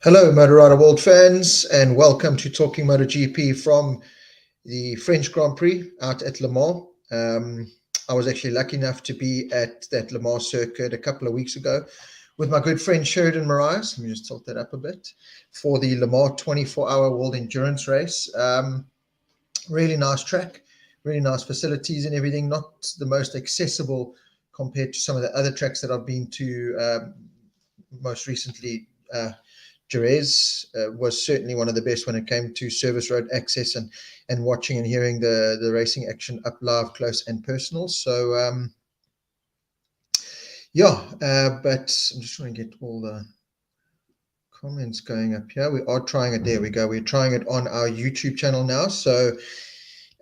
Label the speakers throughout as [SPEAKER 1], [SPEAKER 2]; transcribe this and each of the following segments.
[SPEAKER 1] Hello, Motorrad World fans, and welcome to Talking MotoGP from the French Grand Prix out at Le Mans. I was actually lucky enough to be at that Le Mans circuit a couple of weeks ago with my good friend Sheridan Morais. Let me just tilt that up a bit for the Le Mans 24-hour World Endurance Race. Really nice track, really nice facilities and everything. Not the most accessible compared to some of the other tracks that I've been to. Most recently, Jerez was certainly one of the best when it came to service road access and watching and hearing the racing action up live, close and personal. So but I'm just trying to get all the comments going up here. We are trying it. There we go. We're trying it on our YouTube channel now. So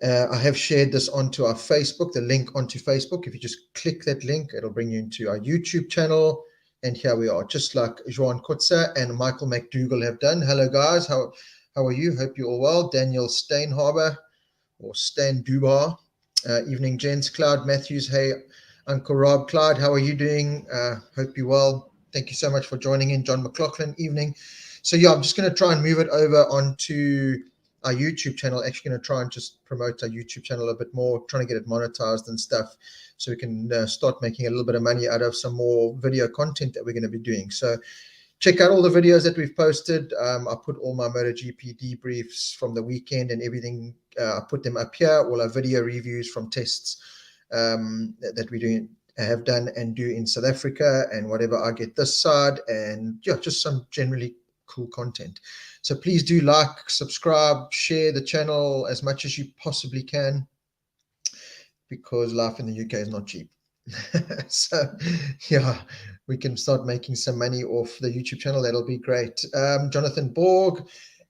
[SPEAKER 1] I have shared this onto our Facebook, the link onto Facebook. If you just click that link, it'll bring you into our YouTube channel. And here we are, just like Joan Kutzer and Michael McDougall have done. Hello, guys. How are you? Hope you're all well. Daniel Steinhaber or Stan Dubar. Evening, gents. Cloud Matthews. Hey, Uncle Rob. Clyde, how are you doing? Hope you're well. Thank you so much for joining in. John McLaughlin, evening. So, yeah, I'm just going to try and move it over onto our YouTube channel. Actually going to try and just promote our YouTube channel a bit more, trying to get it monetized and stuff, so we can start making a little bit of money out of some more video content that we're going to be doing. So check out all the videos that we've posted. I put all my MotoGP debriefs from the weekend and everything. I put them up here, all our video reviews from tests that we have done and do in South Africa, and whatever I get this side, and yeah, just some generally cool content. So please do like, subscribe, share the channel as much as you possibly can, because life in the UK is not cheap. So yeah, we can start making some money off the YouTube channel. That'll be great. Jonathan Borg,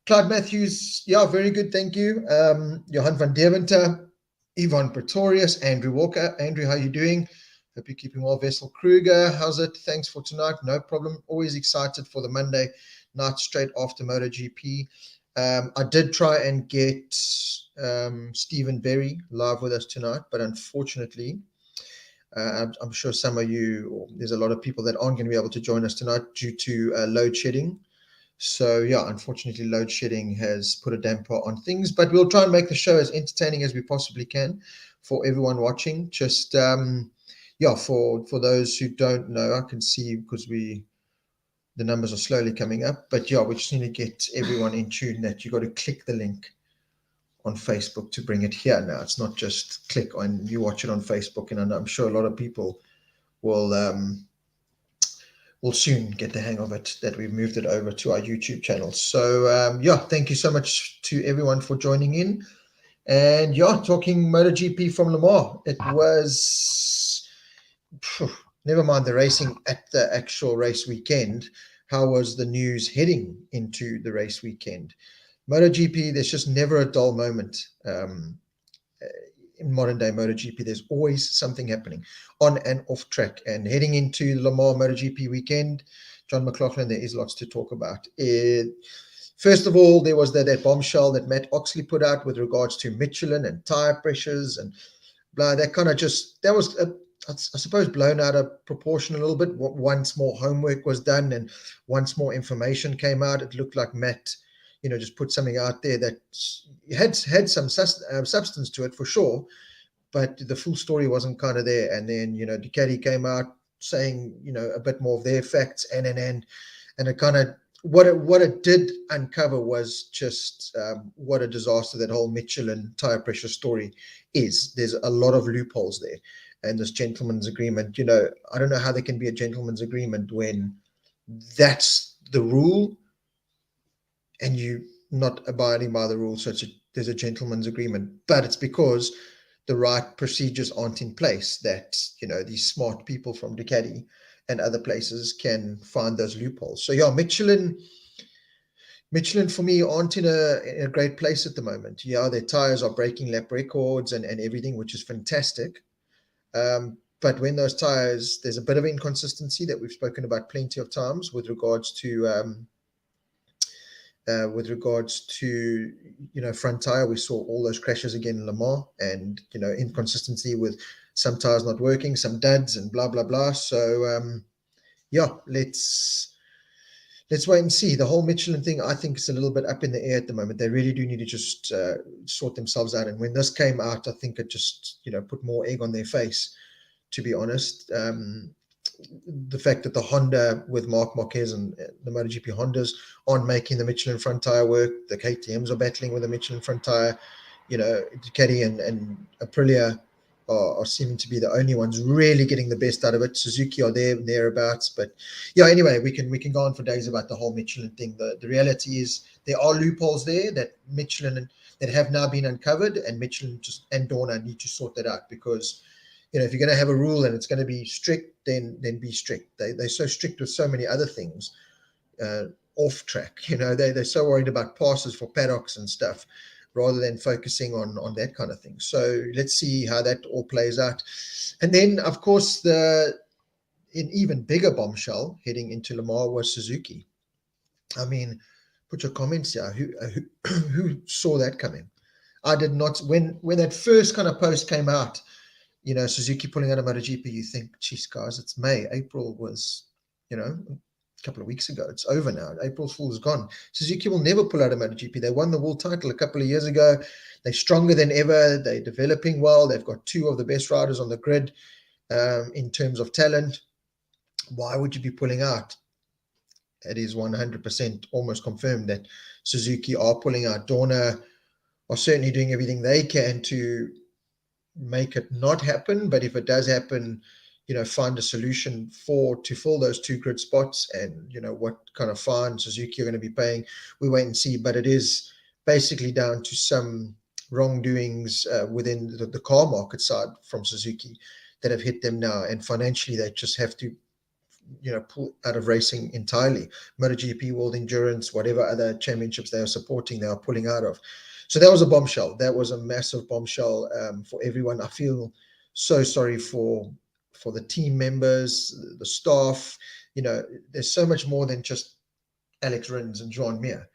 [SPEAKER 1] Clyde Matthews, yeah, very good, thank you. Johan van Deventer, Yvonne Pretorius, Andrew Walker. Andrew, how are you doing? Hope you're keeping well. Vessel Kruger, how's it? Thanks for tonight. No problem. Always excited for the Monday night straight after MotoGP. I did try and get Stephen Berry live with us tonight, but unfortunately, I'm sure some of you, or there's a lot of people that aren't going to be able to join us tonight due to load shedding. So yeah, unfortunately, load shedding has put a damper on things, but we'll try and make the show as entertaining as we possibly can for everyone watching. Just for those who don't know, I can see because the numbers are slowly coming up, but yeah, we just need to get everyone in tune that you got to click the link on Facebook to bring it here. Now it's not just click on, you watch it on Facebook, and I'm sure a lot of people will soon get the hang of it, that we've moved it over to our YouTube channel. So yeah, thank you so much to everyone for joining in. And yeah, talking MotoGP from Le Mans, it was never mind the racing at the actual race weekend. How was the news heading into the race weekend? MotoGP, there's just never a dull moment. In modern day MotoGP, there's always something happening on and off track. And heading into Le Mans MotoGP weekend, John McLaughlin, there is lots to talk about. First of all, there was that bombshell that Matt Oxley put out with regards to Michelin and tire pressures and blah. That kind of that was, I suppose, blown out of proportion a little bit. Once more homework was done and once more information came out, it looked like Matt, just put something out there that had some substance to it for sure, but the full story wasn't kind of there. And then, Ducati came out saying, a bit more of their facts, and it kind of, what it did uncover was just what a disaster that whole Michelin tire pressure story is. There's a lot of loopholes there. And this gentleman's agreement, I don't know how there can be a gentleman's agreement when that's the rule and you not abiding by the rules. So there's a gentleman's agreement, but it's because the right procedures aren't in place that, these smart people from Ducati and other places can find those loopholes. So yeah, Michelin for me aren't in a great place at the moment. Yeah, their tires are breaking lap records and everything, which is fantastic. But when those tires, there's a bit of inconsistency that we've spoken about plenty of times with regards to front tire. We saw all those crashes again in Le Mans, and inconsistency with some tires not working, some duds and blah blah blah. So let's let's wait and see. The whole Michelin thing, I think, is a little bit up in the air at the moment. They really do need to just sort themselves out. And when this came out, I think it just, put more egg on their face, to be honest. The fact that the Honda with Marquez and the MotoGP Hondas aren't making the Michelin front tire work. The KTMs are battling with the Michelin front tire. Ducati and Aprilia are seeming to be the only ones really getting the best out of it. Suzuki are there and thereabouts, but yeah. Anyway, we can go on for days about the whole Michelin thing. The reality is there are loopholes there that Michelin that have now been uncovered, and Michelin and Dorna need to sort that out, because if you're going to have a rule and it's going to be strict, then be strict. They're so strict with so many other things off track. They're so worried about passes for paddocks and stuff, rather than focusing on that kind of thing. So let's see how that all plays out. And then, of course, an even bigger bombshell heading into Le Mans was Suzuki. I mean, put your comments here. Who saw that coming? I did not. When that first kind of post came out, Suzuki pulling out of MotoGP, you think, geez, guys, it's May. April was, a couple of weeks ago. It's over now. April Fool's gone. Suzuki will never pull out of MotoGP. They won the world title a couple of years ago. They're stronger than ever. They're developing well. They've got two of the best riders on the grid in terms of talent. Why would you be pulling out? It is 100% almost confirmed that Suzuki are pulling out. Dorna are certainly doing everything they can to make it not happen, but if it does happen, find a solution to fill those two grid spots. And what kind of fine Suzuki are going to be paying, we wait and see. But it is basically down to some wrongdoings within the car market side from Suzuki that have hit them now, and financially they just have to pull out of racing entirely. MotoGP, World Endurance, whatever other championships they are supporting, they are pulling out of. So that was a bombshell. That was a massive bombshell for everyone. I feel so sorry for the team members, the staff. There's so much more than just Alex Rins and Joan Mir.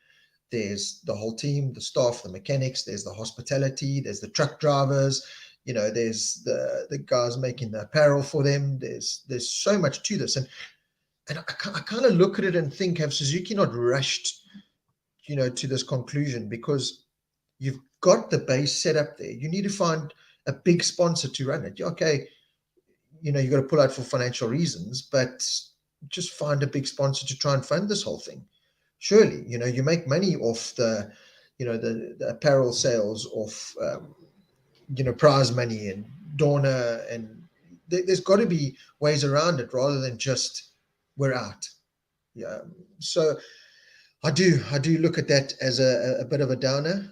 [SPEAKER 1] There's the whole team, the staff, the mechanics. There's the hospitality. There's the truck drivers. There's the guys making the apparel for them. There's so much to this, and I kind of look at it and think, have Suzuki not rushed, to this conclusion? Because you've got the base set up there. You need to find a big sponsor to run it. Okay, you've got to pull out for financial reasons, but just find a big sponsor to try and fund this whole thing. Surely, you make money off the apparel sales, off, prize money and Dorna, and there's got to be ways around it rather than just we're out. Yeah. So I do look at that as a bit of a downer.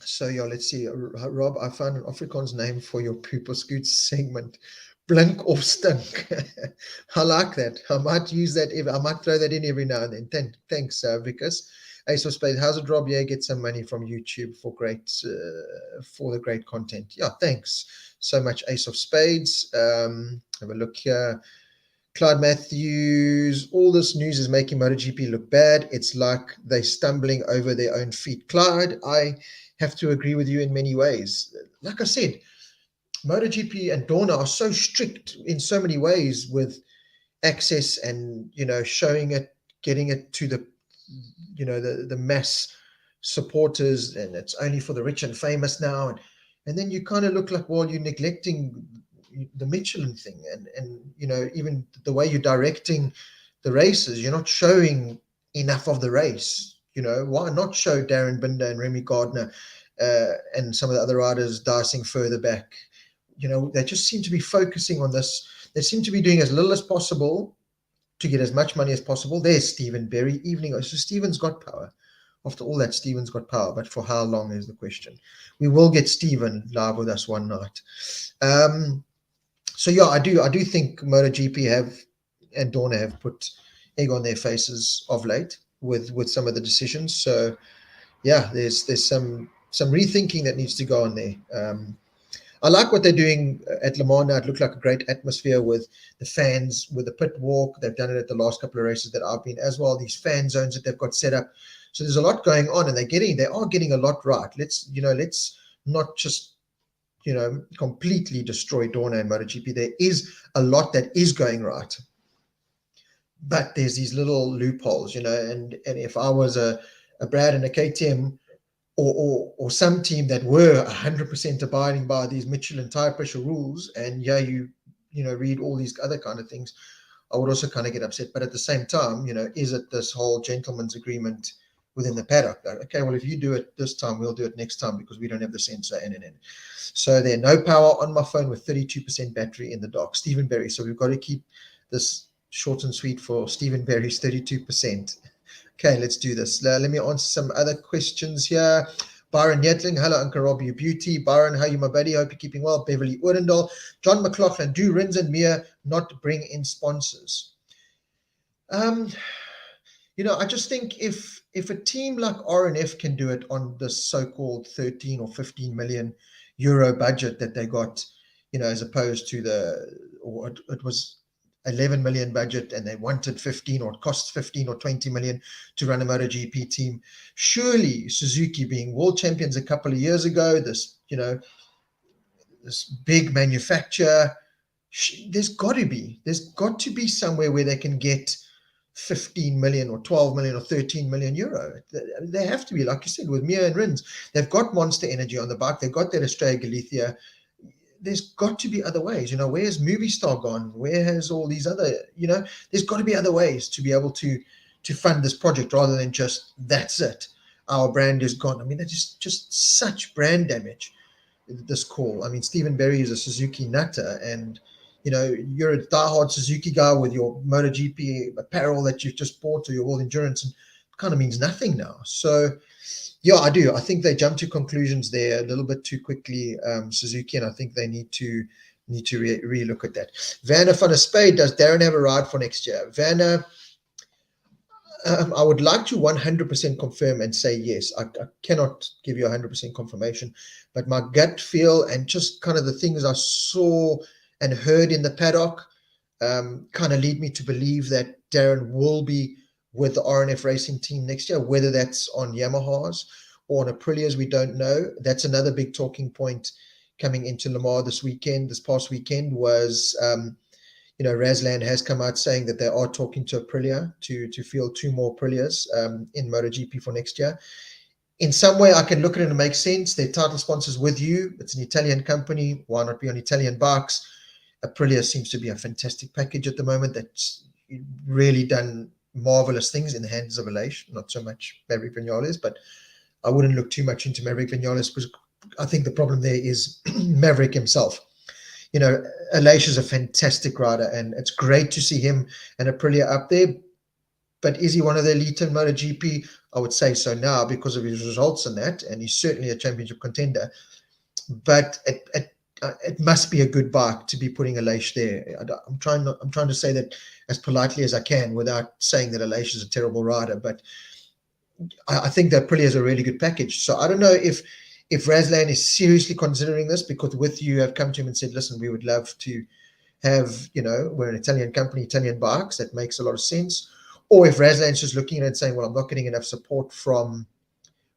[SPEAKER 1] So yeah, let's see. Rob, I found an Afrikaans name for your Pooper Scoot segment. Blink or stink. I like that. I might use that. I might throw that in every now and then. Thanks, Vickers. Ace of Spades, how's it, Rob? Yeah, get some money from YouTube for the great content. Yeah, thanks so much, Ace of Spades. Have a look here. Clyde Matthews, all this news is making MotoGP look bad. It's like they're stumbling over their own feet. Clyde, I have to agree with you in many ways. Like I said, MotoGP and Dorna are so strict in so many ways with access and, showing it, getting it to the mass supporters, and it's only for the rich and famous now. And then you kind of look like, well, you're neglecting the Michelin thing, and even the way you're directing the races, you're not showing enough of the race. Why not show Darren Binder and Remy Gardner and some of the other riders dicing further back? They just seem to be focusing on this. They seem to be doing as little as possible to get as much money as possible. There's Stephen Berry, evening. So Stephen's got power. After all that, Stephen's got power, but for how long is the question. We will get Stephen live with us one night. So yeah, I do think MotoGP and Dorna have put egg on their faces of late with some of the decisions. So yeah, there's some rethinking that needs to go on there. I like what they're doing at Le Mans now. It looked like a great atmosphere with the fans, with the pit walk. They've done it at the last couple of races that I've been as well. These fan zones that they've got set up. So there's a lot going on, and they are getting a lot right. Let's not just completely destroy Dorna and MotoGP. There is a lot that is going right. but there's these little loopholes, and if I was a Brad and a KTM, or some team that were 100% abiding by these Michelin tire pressure rules, and yeah, read all these other kind of things, I would also kind of get upset. But at the same time, is it this whole gentleman's agreement within the paddock? Like, okay, well, if you do it this time, we'll do it next time because we don't have the sensor. And. So there, no power on my phone with 32% battery in the dock. Stephen Berry. So we've got to keep this short and sweet for Stephen Berry's 32%. Okay, let's do this. Let me answer some other questions here. Byron Yetling, hello, Uncle Rob, you beauty. Byron, how you, my buddy? Hope you're keeping well. Beverly Odendahl, John McLaughlin, do Rins and Mia not bring in sponsors? I just think if a team like RNF can do it on the so-called 13 or 15 million euro budget that they got, as opposed to it was 11 million budget and they wanted 15, or it costs 15 or 20 million to run a MotoGP team. Surely Suzuki, being world champions a couple of years ago, this big manufacturer, there's got to be somewhere where they can get 15 million or 12 million or 13 million euro. They have to be, like you said, with Mia and Rins. They've got Monster Energy on the bike. They've got that Australia Galicia. There's got to be other ways. Where's Movistar gone? Where has all these other, there's got to be other ways to be able to fund this project rather than just, that's it, our brand is gone. I mean, that's just such brand damage, this call. I mean, Stephen Berry is a Suzuki nutter, and you're a diehard Suzuki guy with your MotoGP apparel that you've just bought, or your World Endurance, and it kind of means nothing now. So yeah, I do. I think they jumped to conclusions there a little bit too quickly, Suzuki, and I think they need to re-look at that. Vanna van der Spade, does Darren have a ride for next year? Vanna, I would like to 100% confirm and say yes. I cannot give you 100% confirmation, but my gut feel and just kind of the things I saw and heard in the paddock kind of lead me to believe that Darren will be with the RNF racing team next year. Whether that's on Yamahas or on Aprilias, we don't know. That's another big talking point coming into Le Mans this past weekend was, Razlan has come out saying that they are talking to Aprilia to field 2 more Aprilias in MotoGP for next year. In some way, I can look at it and make sense. Their title sponsors with you. It's an Italian company. Why not be on Italian bikes? Aprilia seems to be a fantastic package at the moment that's really done marvelous things in the hands of Aleix, not so much Maverick Vinales, but I wouldn't look too much into Maverick Vinales because I think the problem there is Maverick himself. Aleix is a fantastic rider, and it's great to see him and Aprilia up there. But is he one of the elite in MotoGP? I would say so now because of his results in that, and he's certainly a championship contender. But it must be a good bike to be putting Aleix there. I'm trying to say that as politely as I can without saying that Aleix is a terrible rider, but I think that Aprilia is a really good package. So I don't know if Razlan is seriously considering this, because with you have come to him and said, listen, we would love to have, we're an Italian company, Italian bikes, that makes a lot of sense. Or if Razlan's just looking at it and saying, well, I'm not getting enough support from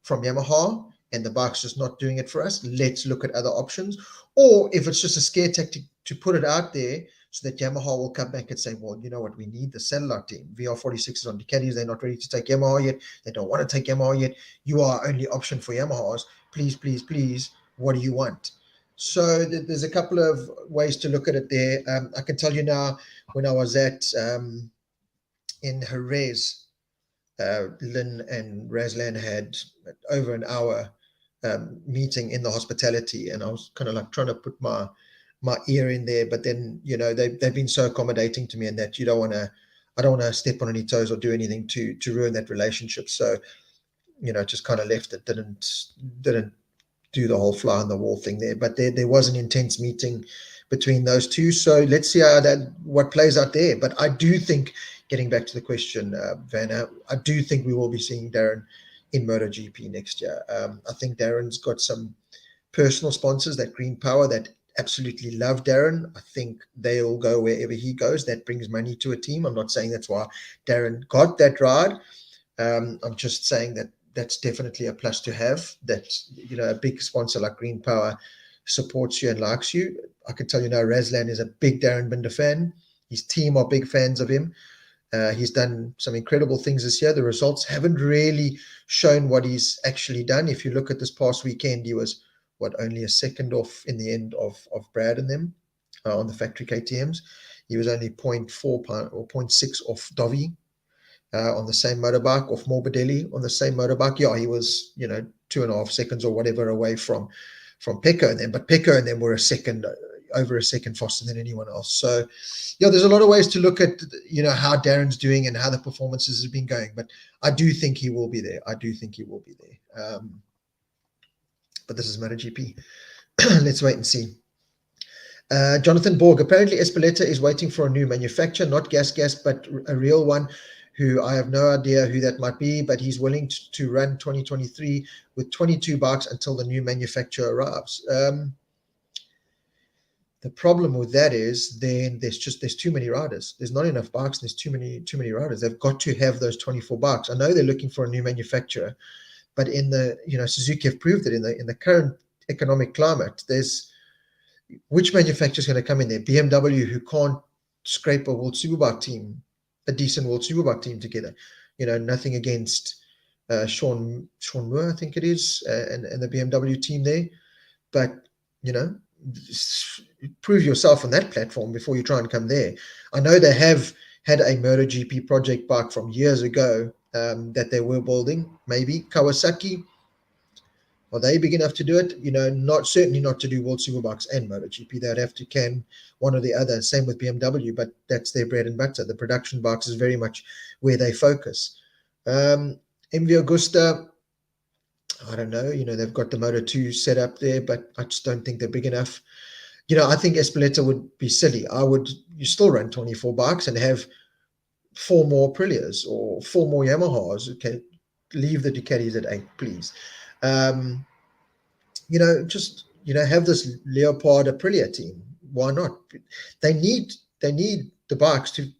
[SPEAKER 1] Yamaha and the bike's just not doing it for us, let's look at other options. Or if it's just a scare tactic to put it out there so that Yamaha will come back and say, well, you know what, we need the satellite team. VR46 is on Ducatis. They're not ready to take Yamaha yet. They don't want to take Yamaha yet. You are our only option for Yamahas. Please, please, please, what do you want? So there's a couple of ways to look at it there. I can tell you now, when I was in Jerez, Lynn and Razlan had over an hour meeting in the hospitality, and I was kind of like trying to put my ear in there, but then they've been so accommodating to me, and that I don't want to step on any toes or do anything to ruin that relationship. So just kind of left it, didn't do the whole fly on the wall thing there. But there was an intense meeting between those two. So let's see what plays out there. But I do think, getting back to the question, Vanna, I do think we will be seeing Darren in MotoGP next year. I think Darren's got some personal sponsors, that Green Power, that absolutely love Darren. I think they'll go wherever he goes. That brings money to a team. I'm not saying that's why Darren got that ride. I'm just saying that that's definitely a plus to have, that a big sponsor like Green Power supports you and likes you. I can tell you now, Razlan is a big Darren Binder fan. His team are big fans of him. He's done some incredible things this year. The results haven't really shown what he's actually done. If you look at this past weekend, he was only a second off in the end of Brad and them on the factory KTMs. He was only 0.4 or 0.6 off Dovi on the same motorbike, off Morbidelli on the same motorbike. Yeah, he was 2.5 seconds or whatever away from Pecco and them, but Pecco and them were over a second faster than anyone else. So yeah, there's a lot of ways to look at how Darren's doing and how the performances have been going, but I do think he will be there. But this is MotoGP. Let's wait and see. Jonathan Borg, apparently Espeleta is waiting for a new manufacturer, not Gas, but a real one, who I have no idea who that might be, but he's willing to run 2023 with 22 bikes until the new manufacturer arrives. The problem with that is then there's too many riders. There's not enough bikes. And there's too many riders. They've got to have those 24 bikes. I know they're looking for a new manufacturer, but in the Suzuki have proved it in the current economic climate. There's which manufacturer is going to come in there? BMW, who can't scrape a World Superbike team, a decent World Superbike team together. Nothing against Sean Moore, I think it is, and the BMW team there, but prove yourself on that platform before you try and come there. I know they have had a MotoGP project bike from years ago that they were building. Maybe Kawasaki, are they big enough to do it? Certainly not to do World Superbikes and MotoGP. They'd have to can one or the other. Same with BMW, but that's their bread and butter. The production bikes is very much where they focus. MV Augusta, I don't know. They've got the Moto2 set up there, but I just don't think they're big enough. I think Espeleta would be silly. You still run 24 bikes and have 4 more Aprilias or 4 more Yamahas. Okay, leave the Ducatis at 8, please. Have this Leopard Aprilia team. Why not? They need the bikes to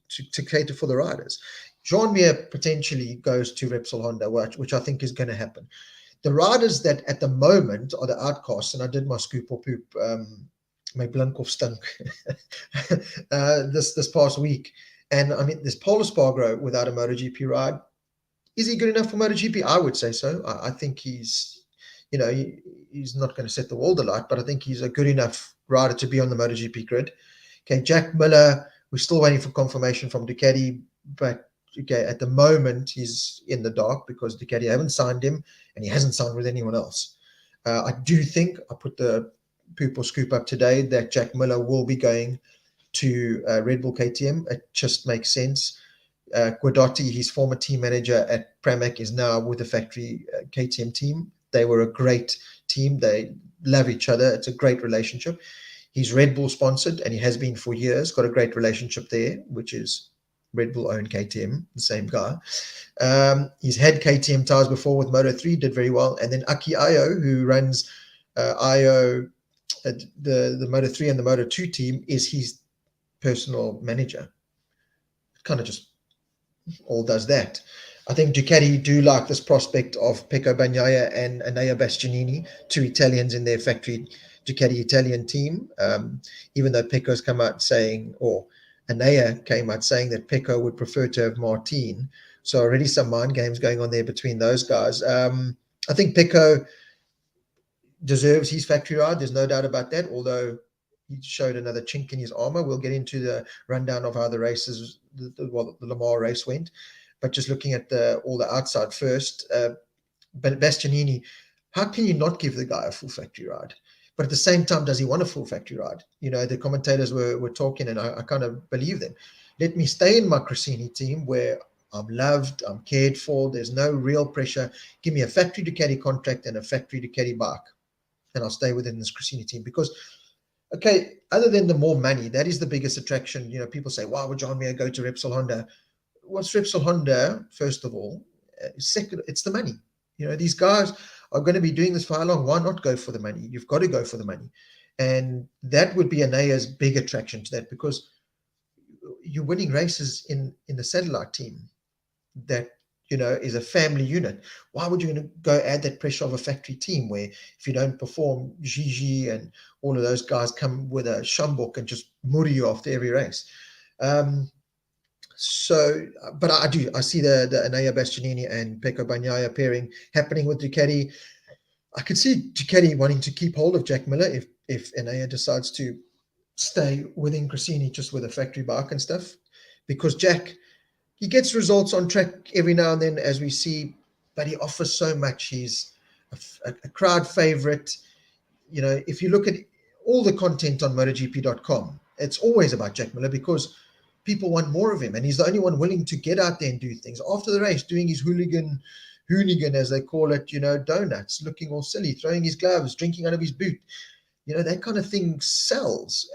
[SPEAKER 1] cater for the riders. Jean Mir potentially goes to Repsol Honda, which I think is going to happen. The riders that at the moment are the outcasts, and I did my scoop or poop, my Blinkhoff stunk this past week. And I mean, there's Paul Espargaro without a MotoGP ride. Is he good enough for MotoGP? I would say so. I think he's, he's not going to set the world alight, but I think he's a good enough rider to be on the MotoGP grid. Okay, Jack Miller, we're still waiting for confirmation from Ducati, but okay, at the moment he's in the dark because Ducati haven't signed him and he hasn't signed with anyone else. I do think, I put the poop or scoop up today, that Jack Miller will be going to Red Bull KTM. It just makes sense. Guidotti, his former team manager at Pramac, is now with the factory KTM team. They were a great team. They love each other. It's a great relationship. He's Red Bull sponsored and he has been for years. Got a great relationship there, which is Red Bull owned KTM, the same guy. He's had KTM tires before with Moto3, did very well. And then Aki Ayo, who runs Ayo, the Moto3 and the Moto2 team, is his personal manager. Kind of just all does that. I think Ducati do like this prospect of Pecco Bagnaia and Enea Bastianini, 2 Italians in their factory Ducati Italian team, even though Pecco's come out saying, or Enea came out saying that Pecco would prefer to have Martin. So already some mind games going on there between those guys. I think Pecco deserves his factory ride. There's no doubt about that, although he showed another chink in his armor. We'll get into the rundown of how the races, the Le Mans race went. But just looking at all the outside first, but Bastianini, how can you not give the guy a full factory ride? But at the same time, does he want a full factory ride? The commentators were talking, and I kind of believe them. Let me stay in my Cressini team where I'm loved, I'm cared for, there's no real pressure. Give me a factory Ducati contract and a factory Ducati bike, and I'll stay within this Cressini team. Because, okay, other than the more money, that is the biggest attraction. People say, why would John Mir go to Repsol Honda? What's Repsol Honda, first of all? Second, it's the money. These guys are going to be doing this for how long? Why not go for the money? You've got to go for the money. And that would be Enea's big attraction to that, because you're winning races in the satellite team that, is a family unit. Why would you go add that pressure of a factory team where if you don't perform, Gigi and all of those guys come with a shambok and just muri you after every race? So, but I see the Anaya Bastianini and Pecco Bagnaia pairing happening with Ducati. I could see Ducati wanting to keep hold of Jack Miller if Anaya decides to stay within Gresini just with a factory bike and stuff, because Jack, he gets results on track every now and then, as we see, but he offers so much. He's a crowd favorite. You know, if you look at all the content on MotoGP.com, it's always about Jack Miller because people want more of him, and he's the only one willing to get out there and do things after the race, doing his hoonigan as they call it, you know, donuts, looking all silly, throwing his gloves, drinking out of his boot. You know, that kind of thing sells.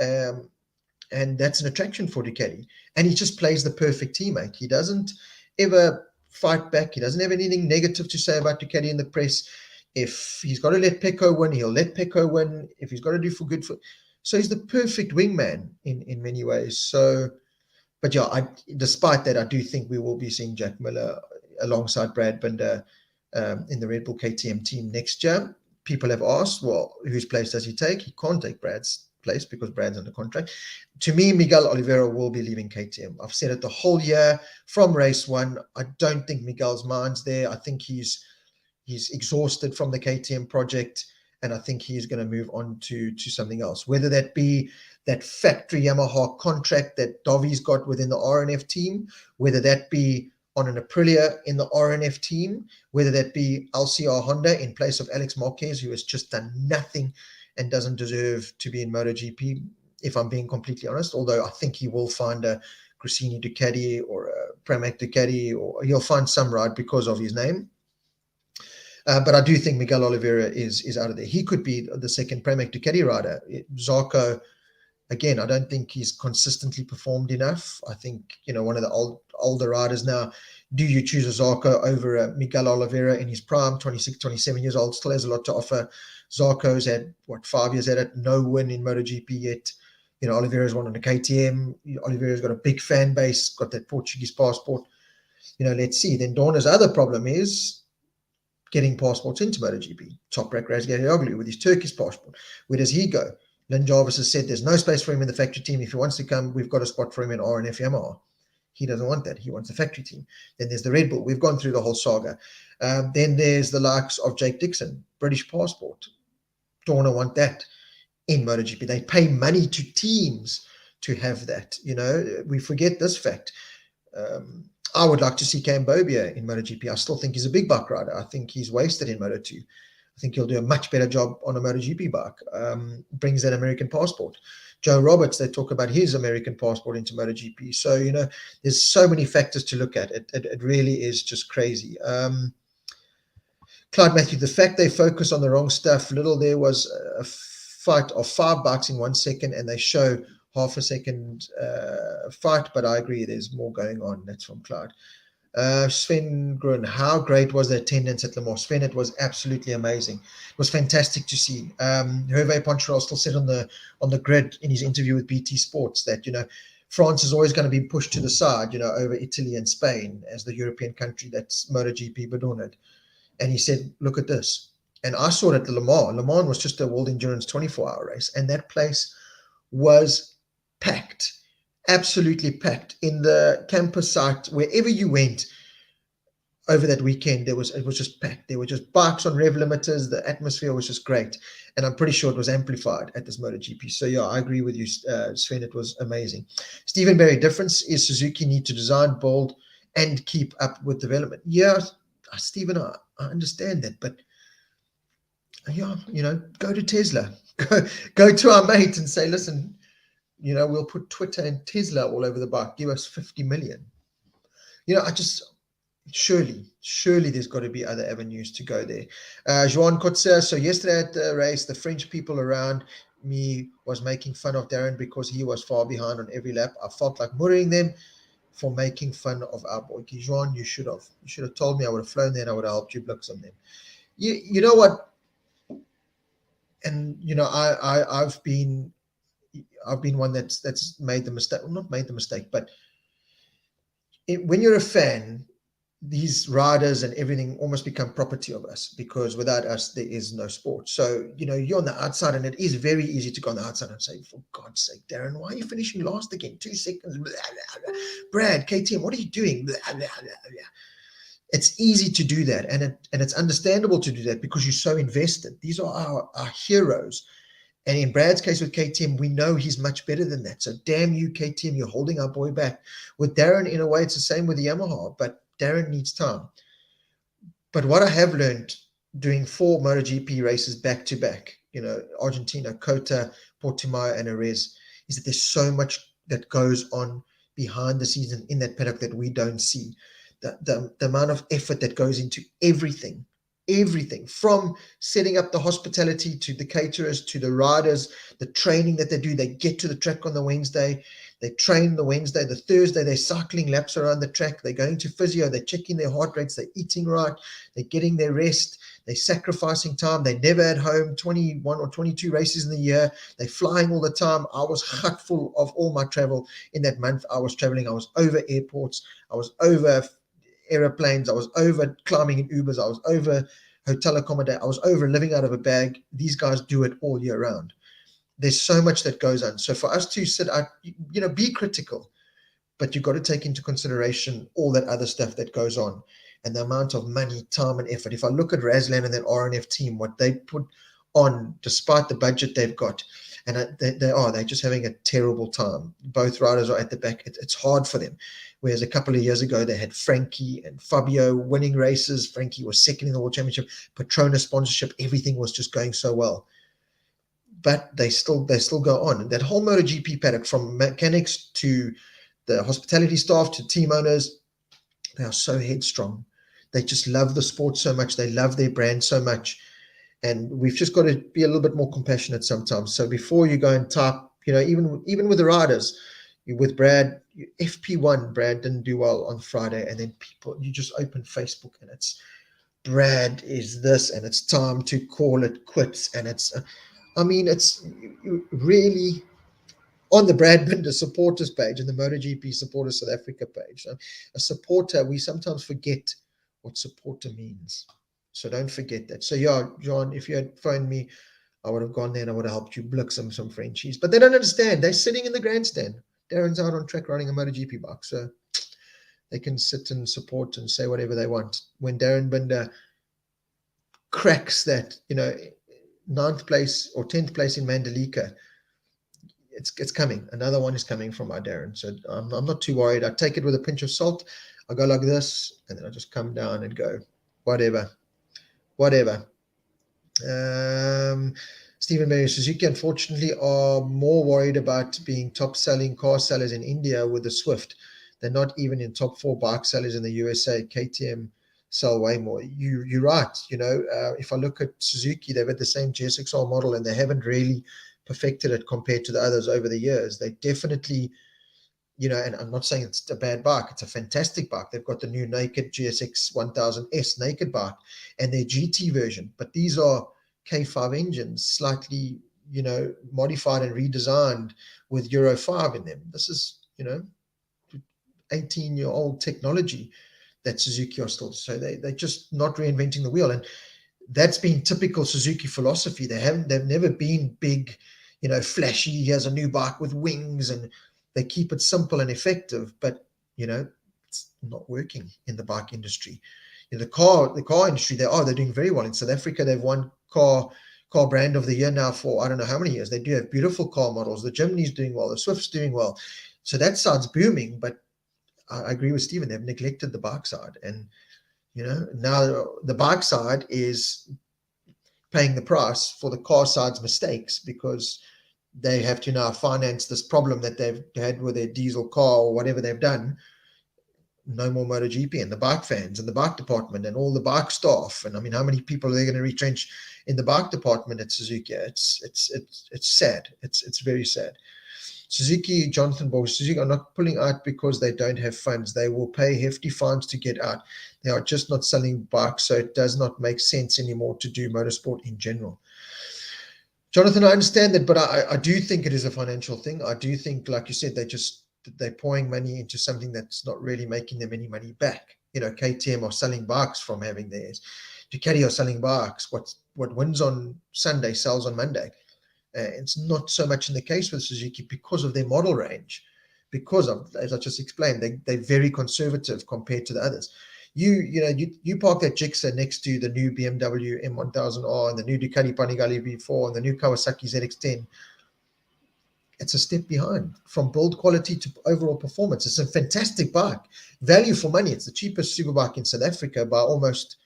[SPEAKER 1] And that's an attraction for Ducati. And he just plays the perfect teammate. He doesn't ever fight back. He doesn't have anything negative to say about Ducati in the press. If he's got to let Pecco win, he'll let Pecco win. If he's got to do for good for, so he's the perfect wingman in many ways. So, but yeah, despite that, I do think we will be seeing Jack Miller alongside Brad Binder in the Red Bull KTM team next year. People have asked, well, whose place does he take? He can't take Brad's place because Brad's under contract. To me, Miguel Oliveira will be leaving KTM. I've said it the whole year from race one. I don't think Miguel's mind's there. I think he's exhausted from the KTM project, and I think he's going to move on to something else, whether that be that factory Yamaha contract that Dovi's got within the RNF team, whether that be on an Aprilia in the RNF team, whether that be LCR Honda in place of Alex Marquez, who has just done nothing and doesn't deserve to be in MotoGP, if I'm being completely honest, although I think he will find a Gresini Ducati or a Pramac Ducati, or he'll find some ride because of his name. But I do think Miguel Oliveira is out of there. He could be the second Pramac Ducati rider. Zarco, again, I don't think he's consistently performed enough. I think, you know, one of the older riders now, do you choose a Zarco over Miguel Oliveira in his prime, 26, 27 years old, still has a lot to offer. Zarco's had, 5 years at it, no win in MotoGP yet. You know, Oliveira's won on a KTM. Oliveira's got a big fan base, got that Portuguese passport. You know, let's see. Then Dorna's other problem is getting passports into MotoGP. Toprak Razgatlioglu with his Turkish passport. Where does he go? Lynn Jarvis has said there's no space for him in the factory team. If he wants to come, we've got a spot for him in RNF Yamaha. He doesn't want that. He wants the factory team. Then there's the Red Bull. We've gone through the whole saga. Then there's the likes of Jake Dixon, British passport. Dorna want that in MotoGP. They pay money to teams to have that. You know, we forget this fact. I would like to see Cambodia in MotoGP. I still think he's a big bike rider. I think he's wasted in Moto2. I think he'll do a much better job on a MotoGP bike. Brings that American passport. Joe Roberts, they talk about his American passport into MotoGP. So, you know, there's so many factors to look at. It really is just crazy. Clyde Matthew, the fact they focus on the wrong stuff. Little there was a fight of 5 bikes in 1 second, and they show half a second fight, but I agree there's more going on. That's from Clyde. Sven Grun, how great was the attendance at Le Mans? Sven, it was absolutely amazing. It was fantastic to see. Hervé Poncharal still said on the grid in his interview with BT Sports that, you know, France is always going to be pushed to the side, you know, over Italy and Spain as the European country that's MotoGP bedorned. And he said, look at this. And I saw it at the Le Mans. Le Mans was just a World Endurance 24-hour race, and that place was packed. Absolutely packed. In the campus site, wherever you went over that weekend, it was just packed. There were just bikes on rev limiters. The atmosphere was just great, and I'm pretty sure it was amplified at this MotoGP. So yeah, I agree with you, Sven. It was amazing. Stephen Berry, difference is Suzuki need to design, build, and keep up with development. Yeah, Stephen, I understand that, but yeah, you know, go to Tesla, go to our mate and say, listen, you know, we'll put Twitter and Tesla all over the bike. Give us 50 million. You know, surely there's got to be other avenues to go there. Joan Kotzer, so yesterday at the race, the French people around me was making fun of Darren because he was far behind on every lap. I felt like murdering them for making fun of our boy. Joan, you should have told me. I would have flown there and I would have helped you blocks on them. You know what? And, you know, I've been one that's made the mistake, well, not made the mistake, but when you're a fan, these riders and everything almost become property of us, because without us there is no sport. So you're on the outside, and it is very easy to go on the outside and say, for God's sake, Darren, why are you finishing last again? 2 seconds, blah, blah, blah. Brad, KTM, what are you doing? Blah, blah, blah, blah. It's easy to do that, and it's understandable to do that because you're so invested. These are our heroes. And in Brad's case with KTM, we know he's much better than that. So damn you, KTM, you're holding our boy back. With Darren, in a way, it's the same with the Yamaha, but Darren needs time. But what I have learned doing 4 MotoGP races back to back, Argentina, Cota, Portimao, and Jerez, is that there's so much that goes on behind the scenes in that paddock that we don't see. The amount of effort that goes into everything from setting up the hospitality to the caterers to the riders, the training that they do. They get to the track on the Wednesday, they train the Wednesday, the Thursday they're cycling laps around the track, they're going to physio, they're checking their heart rates, they're eating right, they're getting their rest, they're sacrificing time, they're never at home. 21 or 22 races in the year, they're flying all the time. I was hut full of all my travel in that month. I was traveling, I was over airports, I was over aeroplanes, I was over climbing in Ubers, I was over hotel accommodation, I was over living out of a bag. These guys do it all year round. There's so much that goes on. So for us to sit out, be critical, but you've got to take into consideration all that other stuff that goes on and the amount of money, time, and effort. If I look at Razlan and that RNF team, what they put on despite the budget they've got, and they're just having a terrible time. Both riders are at the back. It's hard for them. Whereas a couple of years ago, they had Frankie and Fabio winning races. Frankie was second in the World Championship. Petronas sponsorship, everything was just going so well. But they still go on. That whole MotoGP paddock, from mechanics to the hospitality staff to team owners, they are so headstrong. They just love the sport so much. They love their brand so much. And we've just got to be a little bit more compassionate sometimes. So before you go and type, even with the riders, with Brad, FP1, Brad didn't do well on Friday. And then you just open Facebook and it's Brad is this, and it's time to call it quits. And it's really on the Brad Binder supporters page and the MotoGP supporters South Africa page. A supporter, we sometimes forget what supporter means. So don't forget that. So yeah, John, if you had phoned me, I would have gone there and I would have helped you blick some Frenchies. But they don't understand. They're sitting in the grandstand. Darren's out on track riding a MotoGP bike. So they can sit and support and say whatever they want. When Darren Binder cracks that, 9th place or 10th place in Mandalika, it's coming. Another one is coming from our Darren. So I'm not too worried. I take it with a pinch of salt. I go like this, and then I just come down and go, whatever. Stephen Mary, Suzuki unfortunately are more worried about being top selling car sellers in India with the Swift. They're not even in top 4 bike sellers in the USA. KTM sell way more. You're right. If I look at Suzuki, they've had the same GSXR model and they haven't really perfected it compared to the others over the years. They definitely, and I'm not saying it's a bad bike. It's a fantastic bike. They've got the new naked GSX 1000S naked bike and their GT version. But these are K5 engines, slightly, modified and redesigned with Euro 5 in them. This is, 18-year-old technology that Suzuki are still. So they're just not reinventing the wheel. And that's been typical Suzuki philosophy. They've never been big, flashy. Here's a new bike with wings, and they keep it simple and effective. But it's not working in the bike industry. The car industry, they're doing very well in South Africa. They've won car brand of the year now for I don't know how many years. They do have beautiful car models. The Jimny's doing well. The Swift's doing well. So that side's booming. But I agree with Stephen. They've neglected the bike side, and now the bike side is paying the price for the car side's mistakes, because they have to now finance this problem that they've had with their diesel car or whatever they've done. No more MotoGP, and the bike fans and the bike department and all the bike staff. And I mean, how many people are they going to retrench in the bike department at Suzuki? It's sad. It's very sad. Suzuki, Jonathan Borg, Suzuki are not pulling out because they don't have funds. They will pay hefty fines to get out. They are just not selling bikes, so it does not make sense anymore to do motorsport in general. Jonathan, I understand that, but I do think it is a financial thing. I do think, like you said, they're pouring money into something that's not really making them any money back. KTM are selling bikes from having theirs. Ducati are selling bikes. What wins on Sunday sells on Monday. It's not so much in the case with Suzuki because of their model range, because of, as I just explained, they're very conservative compared to the others. You park that Gixxer next to the new BMW M1000R and the new Ducati Panigale V4 and the new Kawasaki ZX10. It's a step behind from build quality to overall performance. It's a fantastic bike, value for money. It's the cheapest superbike in South Africa by almost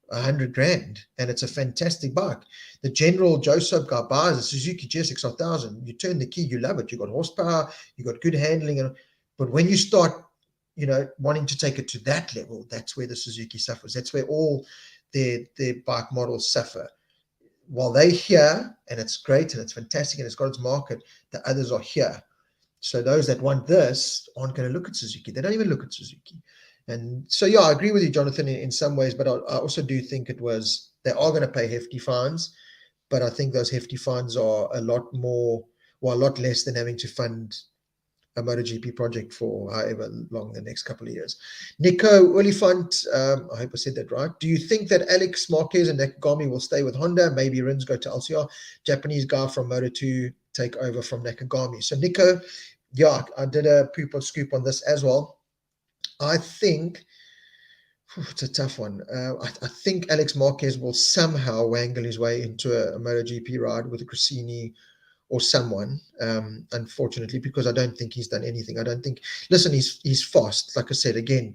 [SPEAKER 1] 100 grand, and it's a fantastic bike. The general Joe Soap guy buys a Suzuki GSX 1000. You turn the key, you love it. You got horsepower, you got good handling, but when you start, wanting to take it to that level, that's where the Suzuki suffers. That's where all their bike models suffer. While they're here, and it's great and it's fantastic and it's got its market, the others are here. So those that want this aren't going to look at Suzuki. They don't even look at Suzuki. And so, yeah, I agree with you, Jonathan, in some ways, but I also do think they are going to pay hefty fines, but I think those hefty fines are a lot less than having to fund a MotoGP project for however long the next couple of years. Nico Oliphant, I hope I said that right. Do you think that Alex Marquez and Nakagami will stay with Honda? Maybe Rins go to LCR. Japanese guy from Moto2 take over from Nakagami. So Nico, yeah, I did a poop or scoop on this as well. I think it's a tough one. I think Alex Marquez will somehow wangle his way into a MotoGP ride with a Cressini or someone, unfortunately, because I don't think he's done anything. I don't think, listen, he's fast. Like I said, again,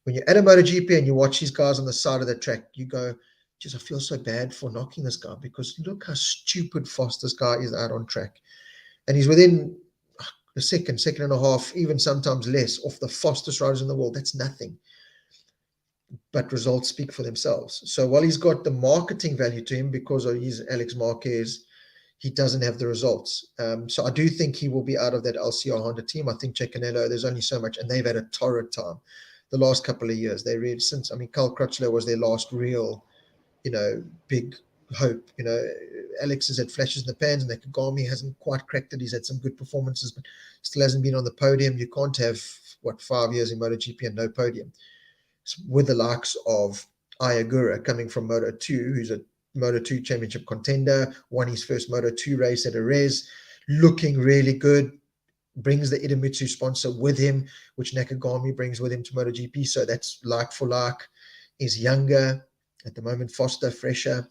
[SPEAKER 1] when you're at a MotoGP and you watch these guys on the side of the track, you go, geez, I feel so bad for knocking this guy, because look how stupid fast this guy is out on track. And he's within a second and a half, even sometimes less, off the fastest riders in the world. That's nothing. But results speak for themselves. So while he's got the marketing value to him because he's Alex Marquez, he doesn't have the results. So I do think he will be out of that LCR Honda team. I think Cecchinello, there's only so much, and they've had a torrid time the last couple of years. They really, Carl Crutchlow was their last real, big hope. Alex has had flashes in the pans, and Nakagami hasn't quite cracked it. He's had some good performances, but still hasn't been on the podium. You can't have, 5 years in MotoGP and no podium. With the likes of Ayagura coming from Moto2, who's a Moto2 championship contender, won his first Moto2 race at a res, looking really good, brings the Idemitsu sponsor with him, which Nakagami brings with him to MotoGP. So that's like for like, is younger at the moment, faster, fresher.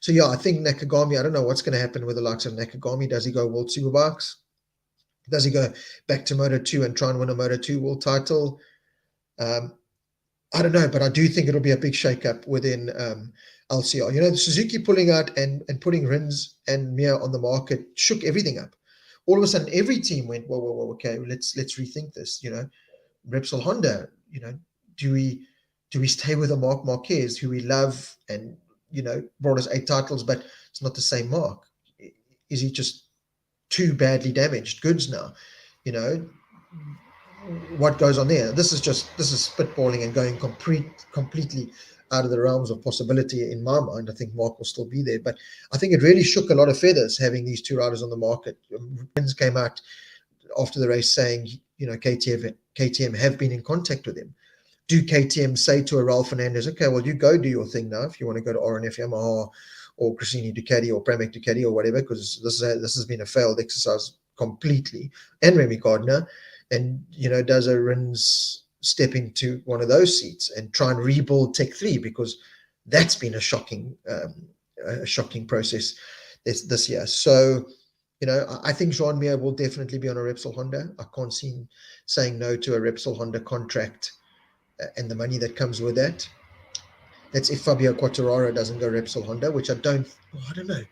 [SPEAKER 1] So yeah, I think Nakagami, I don't know what's going to happen with the likes of Nakagami. Does he go World Superbikes? Does he go back to Moto2 and try and win a Moto2 world title? I don't know, but I do think it'll be a big shake-up within LCR. Suzuki pulling out and putting Rins and Mir on the market shook everything up. All of a sudden, every team went, whoa, okay, let's rethink this. Repsol Honda, do we stay with a Marc Marquez, who we love and, brought us 8 titles, but it's not the same Marc? Is he just too badly damaged goods now? What goes on there? This is spitballing and going completely out of the realms of possibility in my mind. I think Mark will still be there, but I think it really shook a lot of feathers having these 2 riders on the market. Friends came out after the race saying, KTM have been in contact with him. Do KTM say to a Raul Fernandez, okay, well, you go do your thing now if you want to go to RNF Yamaha or Cressini Ducati or Pramac Ducati or whatever, because this has been a failed exercise completely, and Remy Gardner. And, does a Rins step into one of those seats and try and rebuild Tech 3? Because that's been a shocking process this year. So, I think Jean Mir will definitely be on a Repsol Honda. I can't see him saying no to a Repsol Honda contract and the money that comes with that. That's if Fabio Quartararo doesn't go Repsol Honda, which I don't know.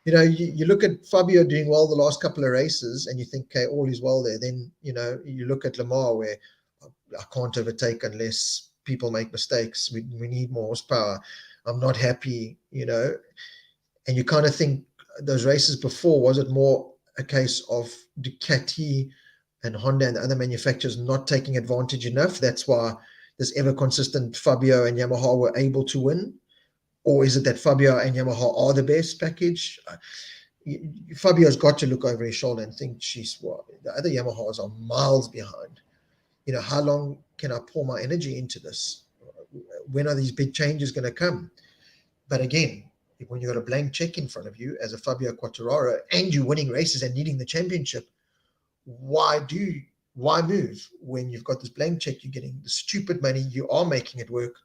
[SPEAKER 1] You look at Fabio doing well the last couple of races and you think, okay, all is well there. Then, you look at Lamar, where I can't overtake unless people make mistakes. We need more horsepower. I'm not happy, and you kind of think those races before, was it more a case of Ducati and Honda and the other manufacturers not taking advantage enough? That's why this ever consistent Fabio and Yamaha were able to win. Or is it that Fabio and Yamaha are the best package? Fabio's got to look over his shoulder and think, geez, the other Yamahas are miles behind. How long can I pour my energy into this? When are these big changes going to come? But again, when you've got a blank check in front of you as a Fabio Quartararo and you're winning races and leading the championship, why move when you've got this blank check? You're getting the stupid money, you are making it work.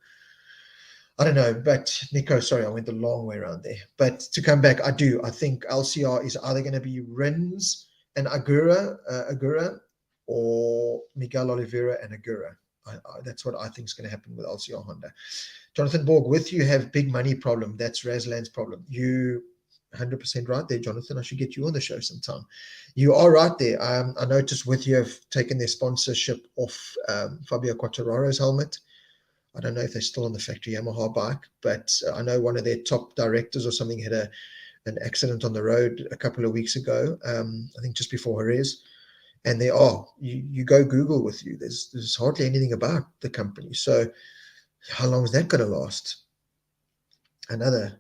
[SPEAKER 1] I don't know, but Nico, sorry, I went the long way around there. But to come back, I think LCR is either going to be Rins and Agura, or Miguel Oliveira and Agura. That's what I think is going to happen with LCR Honda. Jonathan Borg, with you have big money problem. That's Razlan's problem. You 100% right there, Jonathan. I should get you on the show sometime. You are right there. I noticed with you have taken their sponsorship off Fabio Quartararo's helmet. I don't know if they're still on the factory Yamaha bike, but I know one of their top directors or something had an accident on the road a couple of weeks ago, I think just before Jerez. And they are, you go Google with you, there's hardly anything about the company. So how long is that going to last? Another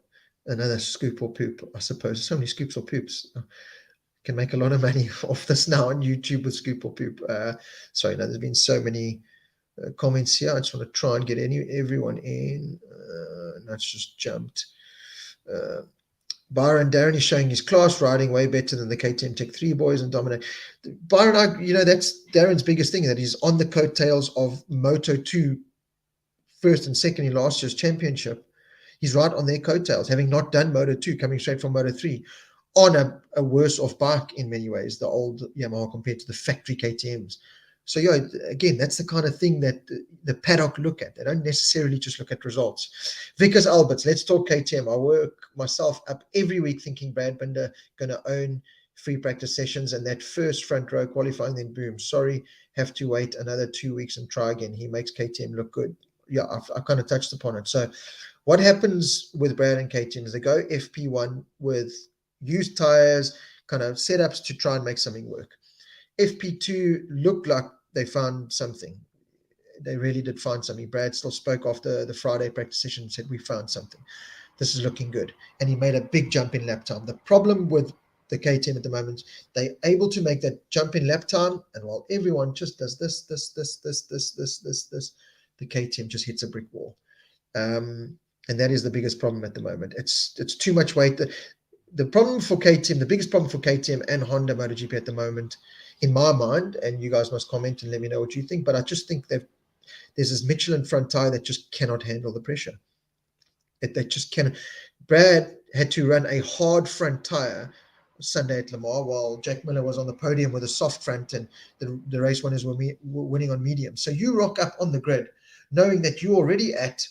[SPEAKER 1] scoop or poop, I suppose. So many scoops or poops. Can make a lot of money off this now on YouTube with scoop or poop. Sorry, no, there's been so many comments here. I just want to try and get everyone in. That's just jumped. Byron Darren is showing his class riding way better than the KTM Tech 3 boys and dominate. Byron, that's Darren's biggest thing, that he's on the coattails of Moto2 first and second in last year's championship. He's right on their coattails, having not done Moto2, coming straight from Moto3 on a worse off bike in many ways, the old Yamaha compared to the factory KTMs. So yeah, again, that's the kind of thing that the paddock look at. They don't necessarily just look at results. Vickers Alberts, let's talk KTM. I work myself up every week thinking Brad Binder going to own free practice sessions and that first front row qualifying, then boom, sorry, have to wait another 2 weeks and try again. He makes KTM look good. Yeah, I kind of touched upon it. So what happens with Brad and KTM is they go FP1 with used tires, kind of setups to try and make something work. FP2 looked like they found something. They really did find something. Brad still spoke after the Friday practice session and said, we found something. This is looking good. And he made a big jump in lap time. The problem with the KTM at the moment, they're able to make that jump in lap time, and while everyone just does this, the KTM just hits a brick wall. And that is the biggest problem at the moment. It's too much weight. The problem for KTM, the biggest problem for KTM and Honda MotoGP at the moment, in my mind, and you guys must comment and let me know what you think, but I just think that there's this Michelin front tire that just cannot handle the pressure. They just cannot. Brad had to run a hard front tire Sunday at Le Mans while Jack Miller was on the podium with a soft front, and the race winners were winning on medium. So you rock up on the grid knowing that you're already at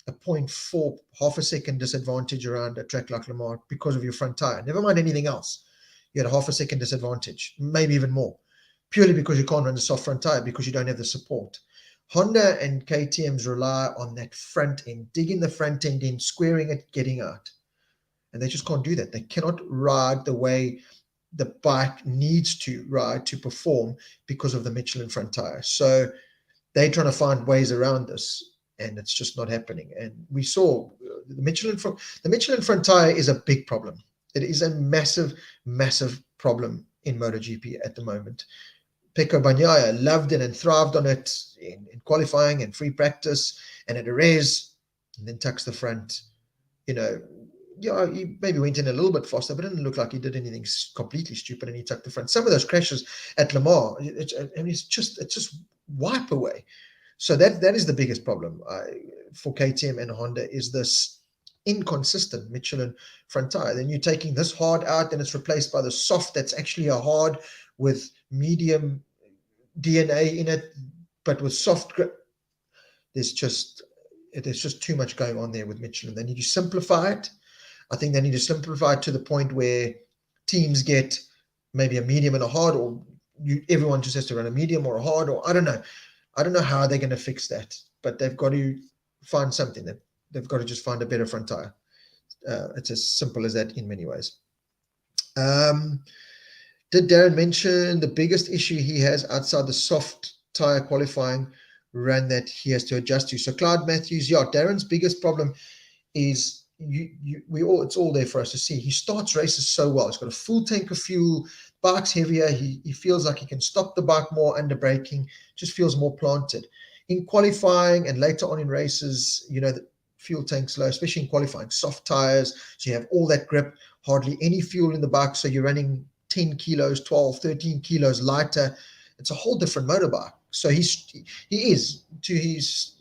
[SPEAKER 1] a 0.4, half a second disadvantage around a track like Le Mans because of your front tire. Never mind anything else. You had a half a second disadvantage, maybe even more, purely because you can't run the soft front tire because you don't have the support. Honda and KTMs rely on that front end, digging the front end in, squaring it, getting out. And they just can't do that. They cannot ride the way the bike needs to ride to perform because of the Michelin front tire. So they're trying to find ways around this, and it's just not happening. And we saw the Michelin front tire is a big problem. It is a massive, massive problem in MotoGP at the moment. Pecco Bagnaia loved it and thrived on it in qualifying and free practice and at a race, and then tucks the front. He maybe went in a little bit faster, but it didn't look like he did anything completely stupid, and he tucked the front. Some of those crashes at Le Mans, it's just wipe away. So that is the biggest problem for KTM and Honda, is this inconsistent Michelin front tire. Then you're taking this hard out, and it's replaced by the soft that's actually a hard with medium DNA in it, but with soft grip. There's just too much going on there with Michelin. They need to simplify it. I think they need to simplify it to the point where teams get maybe a medium and a hard, or everyone just has to run a medium or a hard, or I don't know how they're going to fix that, but they've got to find something. They've got to just find a better front tire. It's as simple as that in many ways. Did Darren mention the biggest issue he has outside the soft tire qualifying run that he has to adjust to? So Clyde Matthews, Darren's biggest problem is it's all there for us to see. He starts races so well. He's got a full tank of fuel. bike's heavier. He feels like he can stop the bike more under braking, just feels more planted. In qualifying and later on in races, the fuel tank's low, especially in qualifying, soft tires, so you have all that grip, hardly any fuel in the bike, so you're running 10 kilos, 12, 13 kilos lighter. It's a whole different motorbike. So he is to his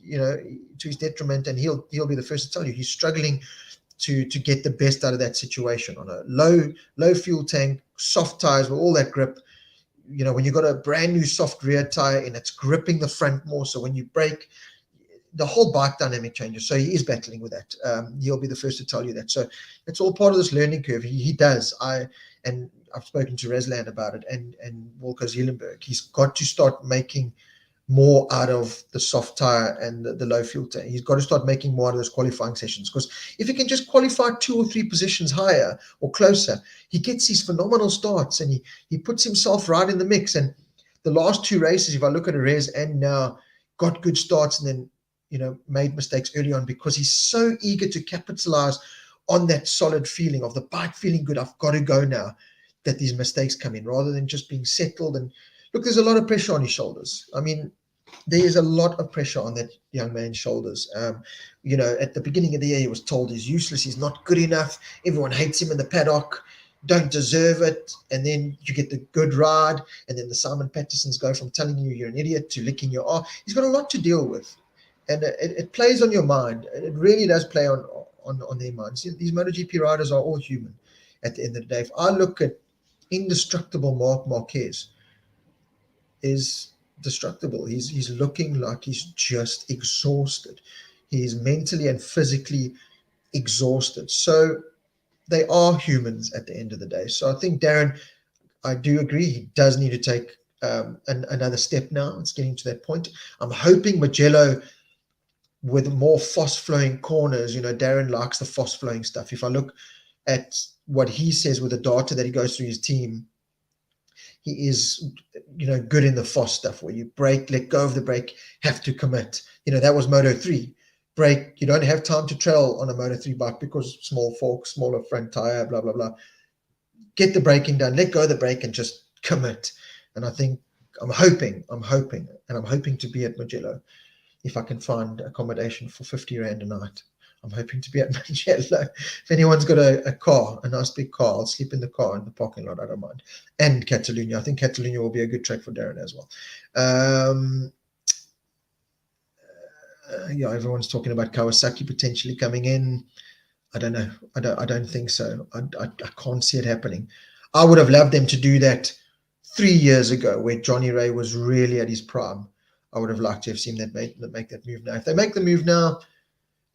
[SPEAKER 1] detriment, and he'll be the first to tell you he's struggling to get the best out of that situation on a low fuel tank, soft tires with all that grip. When you've got a brand new soft rear tire and it's gripping the front more, so when you brake, the whole bike dynamic changes. So he is battling with that. He'll be the first to tell you that. So it's all part of this learning curve. He does. And I've spoken to Resland about it, and Wilco Zeelenberg. He's got to start making more out of the soft tire and the low fuel tank. He's got to start making more out of those qualifying sessions, because if he can just qualify 2 or 3 positions higher or closer, he gets these phenomenal starts, and he puts himself right in the mix. And the last 2 races, if I look at Perez and now, got good starts, and then made mistakes early on, because he's so eager to capitalize on that solid feeling of the bike feeling good. I've got to go now, that these mistakes come in, rather than just being settled. And look, there's a lot of pressure on his shoulders. I mean, there is a lot of pressure on that young man's shoulders. At the beginning of the year, he was told he's useless, he's not good enough, everyone hates him in the paddock, don't deserve it. And then you get the good ride, and then the Simon Pattersons go from telling you you're an idiot to licking your arm. He's got a lot to deal with, and it plays on your mind. It really does play on their minds. These MotoGP riders are all human at the end of the day. If I look at indestructible Marquez, is destructible. He's looking like he's just exhausted. He's mentally and physically exhausted. So they are humans at the end of the day. So I think Darren, I do agree, he does need to take another step now. It's getting to that point. I'm hoping Mugello, with more fast-flowing corners, Darren likes the fast-flowing stuff. If I look at what he says with the data that he goes through his team, he is, good in the fast stuff, where you brake, let go of the brake, have to commit. That was Moto3. Brake, you don't have time to trail on a Moto3 bike because small fork, smaller front tire, blah, blah, blah. Get the braking done, let go of the brake and just commit. And I think, I'm hoping to be at Mugello. If I can find accommodation for 50 Rand a night, I'm hoping to be at Mugello. If anyone's got a car, a nice big car, I'll sleep in the car in the parking lot. I don't mind. And Catalunya. I think Catalunya will be a good track for Darren as well. Everyone's talking about Kawasaki potentially coming in. I don't know. I don't think so. I can't see it happening. I would have loved them to do that 3 years ago, where Johnny Ray was really at his prime. I would have liked to have seen that make that move now. If they make the move now,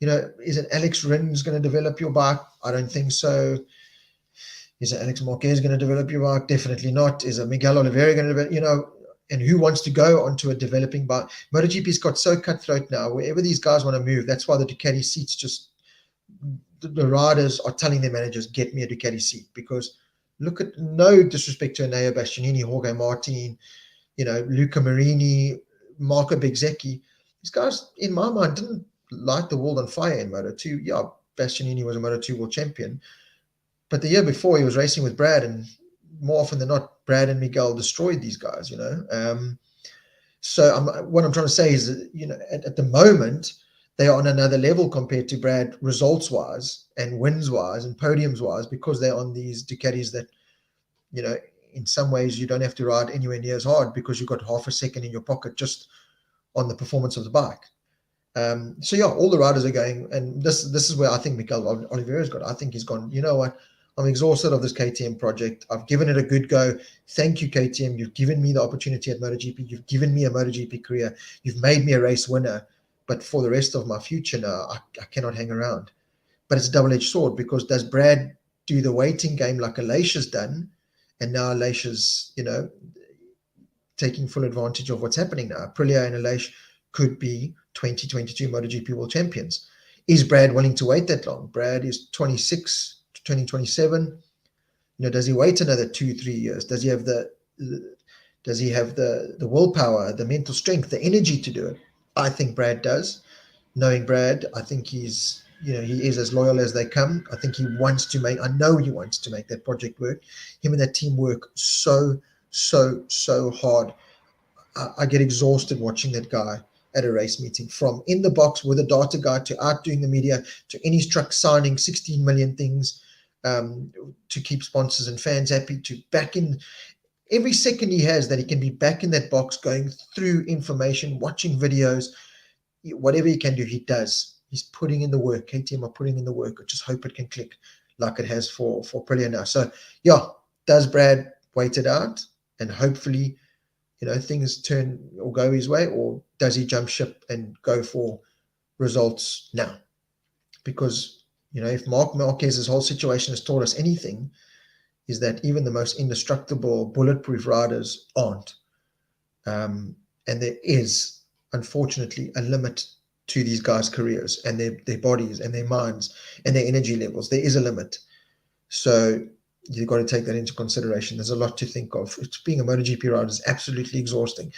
[SPEAKER 1] is it Alex Rins going to develop your bike? I don't think so. Is it Alex Marquez going to develop your bike? Definitely not. Is it Miguel Oliveira going to develop, and who wants to go onto a developing bike? MotoGP's got so cutthroat now. Wherever these guys want to move, that's why the Ducati seats just, the riders are telling their managers, get me a Ducati seat. Because look at, no disrespect to Enea Bastianini, Jorge Martin, Luca Marini, Marco Bezzecchi. These guys, in my mind, didn't light the world on fire in Moto2. Yeah, Bastianini was a Moto2 world champion, but the year before he was racing with Brad, and more often than not, Brad and Miguel destroyed these guys. So what I'm trying to say is that, at the moment, they are on another level compared to Brad, results-wise and wins-wise and podiums-wise, because they're on these Ducatis that, in some ways you don't have to ride anywhere near as hard, because you've got half a second in your pocket just on the performance of the bike. So yeah, all the riders are going, and this is where I think Miguel Oliveira's got. I think he's gone, you know what, I'm exhausted of this KTM project. I've given it a good go. Thank you, KTM. You've given me the opportunity at MotoGP. You've given me a MotoGP career. You've made me a race winner. But for the rest of my future now, I cannot hang around. But it's a double-edged sword, because does Brad do the waiting game like Alicia's done? And now Alicia's, taking full advantage of what's happening now. Aprilia and Alicia could be 2022 MotoGP world champions. Is Brad willing to wait that long? Brad is 26 to 2027. Does he wait another 2-3 years? Does he have the willpower, the mental strength, the energy to do it? I think Brad does. Knowing Brad, I think he's he is as loyal as they come. I think I know he wants to make that project work. Him and that team work so hard. I get exhausted watching that guy at a race meeting, from in the box with a data guy to out doing the media to in his truck signing 16 million things, to keep sponsors and fans happy, to back in every second he has that he can be back in that box going through information, watching videos, whatever he can do, he does. He's putting in the work. KTM are putting in the work. I just hope it can click like it has for Aprilia now. So yeah, does Brad wait it out and hopefully things turn or go his way, or does he jump ship and go for results now? Because if Mark Marquez's whole situation has taught us anything, is that even the most indestructible, bulletproof riders aren't. And there is, unfortunately, a limit to these guys' careers and their bodies and their minds and their energy levels. There is a limit. So you've got to take that into consideration. There's a lot to think of. Being a MotoGP rider is absolutely exhausting.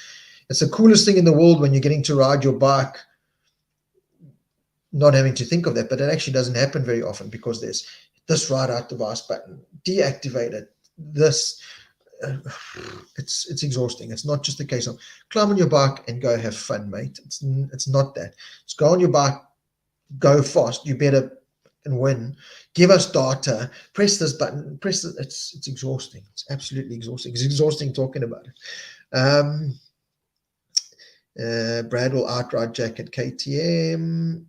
[SPEAKER 1] It's the coolest thing in the world when you're getting to ride your bike, not having to think of that, but it actually doesn't happen very often because there's this ride out device button, deactivate it, this. It's exhausting. It's not just a case of climb on your bike and go have fun, mate. It's not that. It's go on your bike, go fast. You better and win. Give us data. Press this button. Press it. It's exhausting. It's absolutely exhausting. It's exhausting talking about it. Brad will outright Jack at KTM.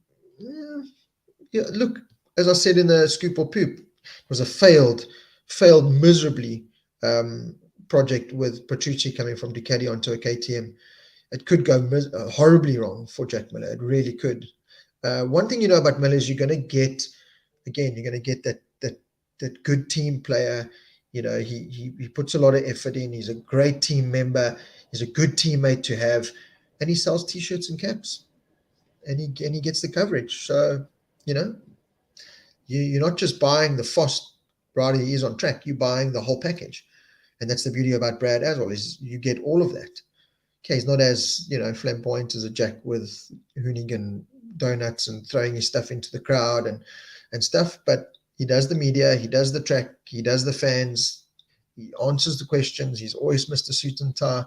[SPEAKER 1] Yeah, look, as I said in the Scoop or Poop, it was a failed miserably project with Petrucci coming from Ducati onto a KTM. It could go horribly wrong for Jack Miller. It really could. One thing about Miller is you're going to get that good team player. He puts a lot of effort in. He's a great team member. He's a good teammate to have, and he sells T-shirts and caps, and he gets the coverage. So you're not just buying the fast rider he is on track. You're buying the whole package. And that's the beauty about Brad as well, is you get all of that. Okay, he's not as, flamboyant as a Jack with Hoonigan donuts and throwing his stuff into the crowd and stuff, but he does the media, he does the track, he does the fans, he answers the questions, he's always Mr. Suit and Tie,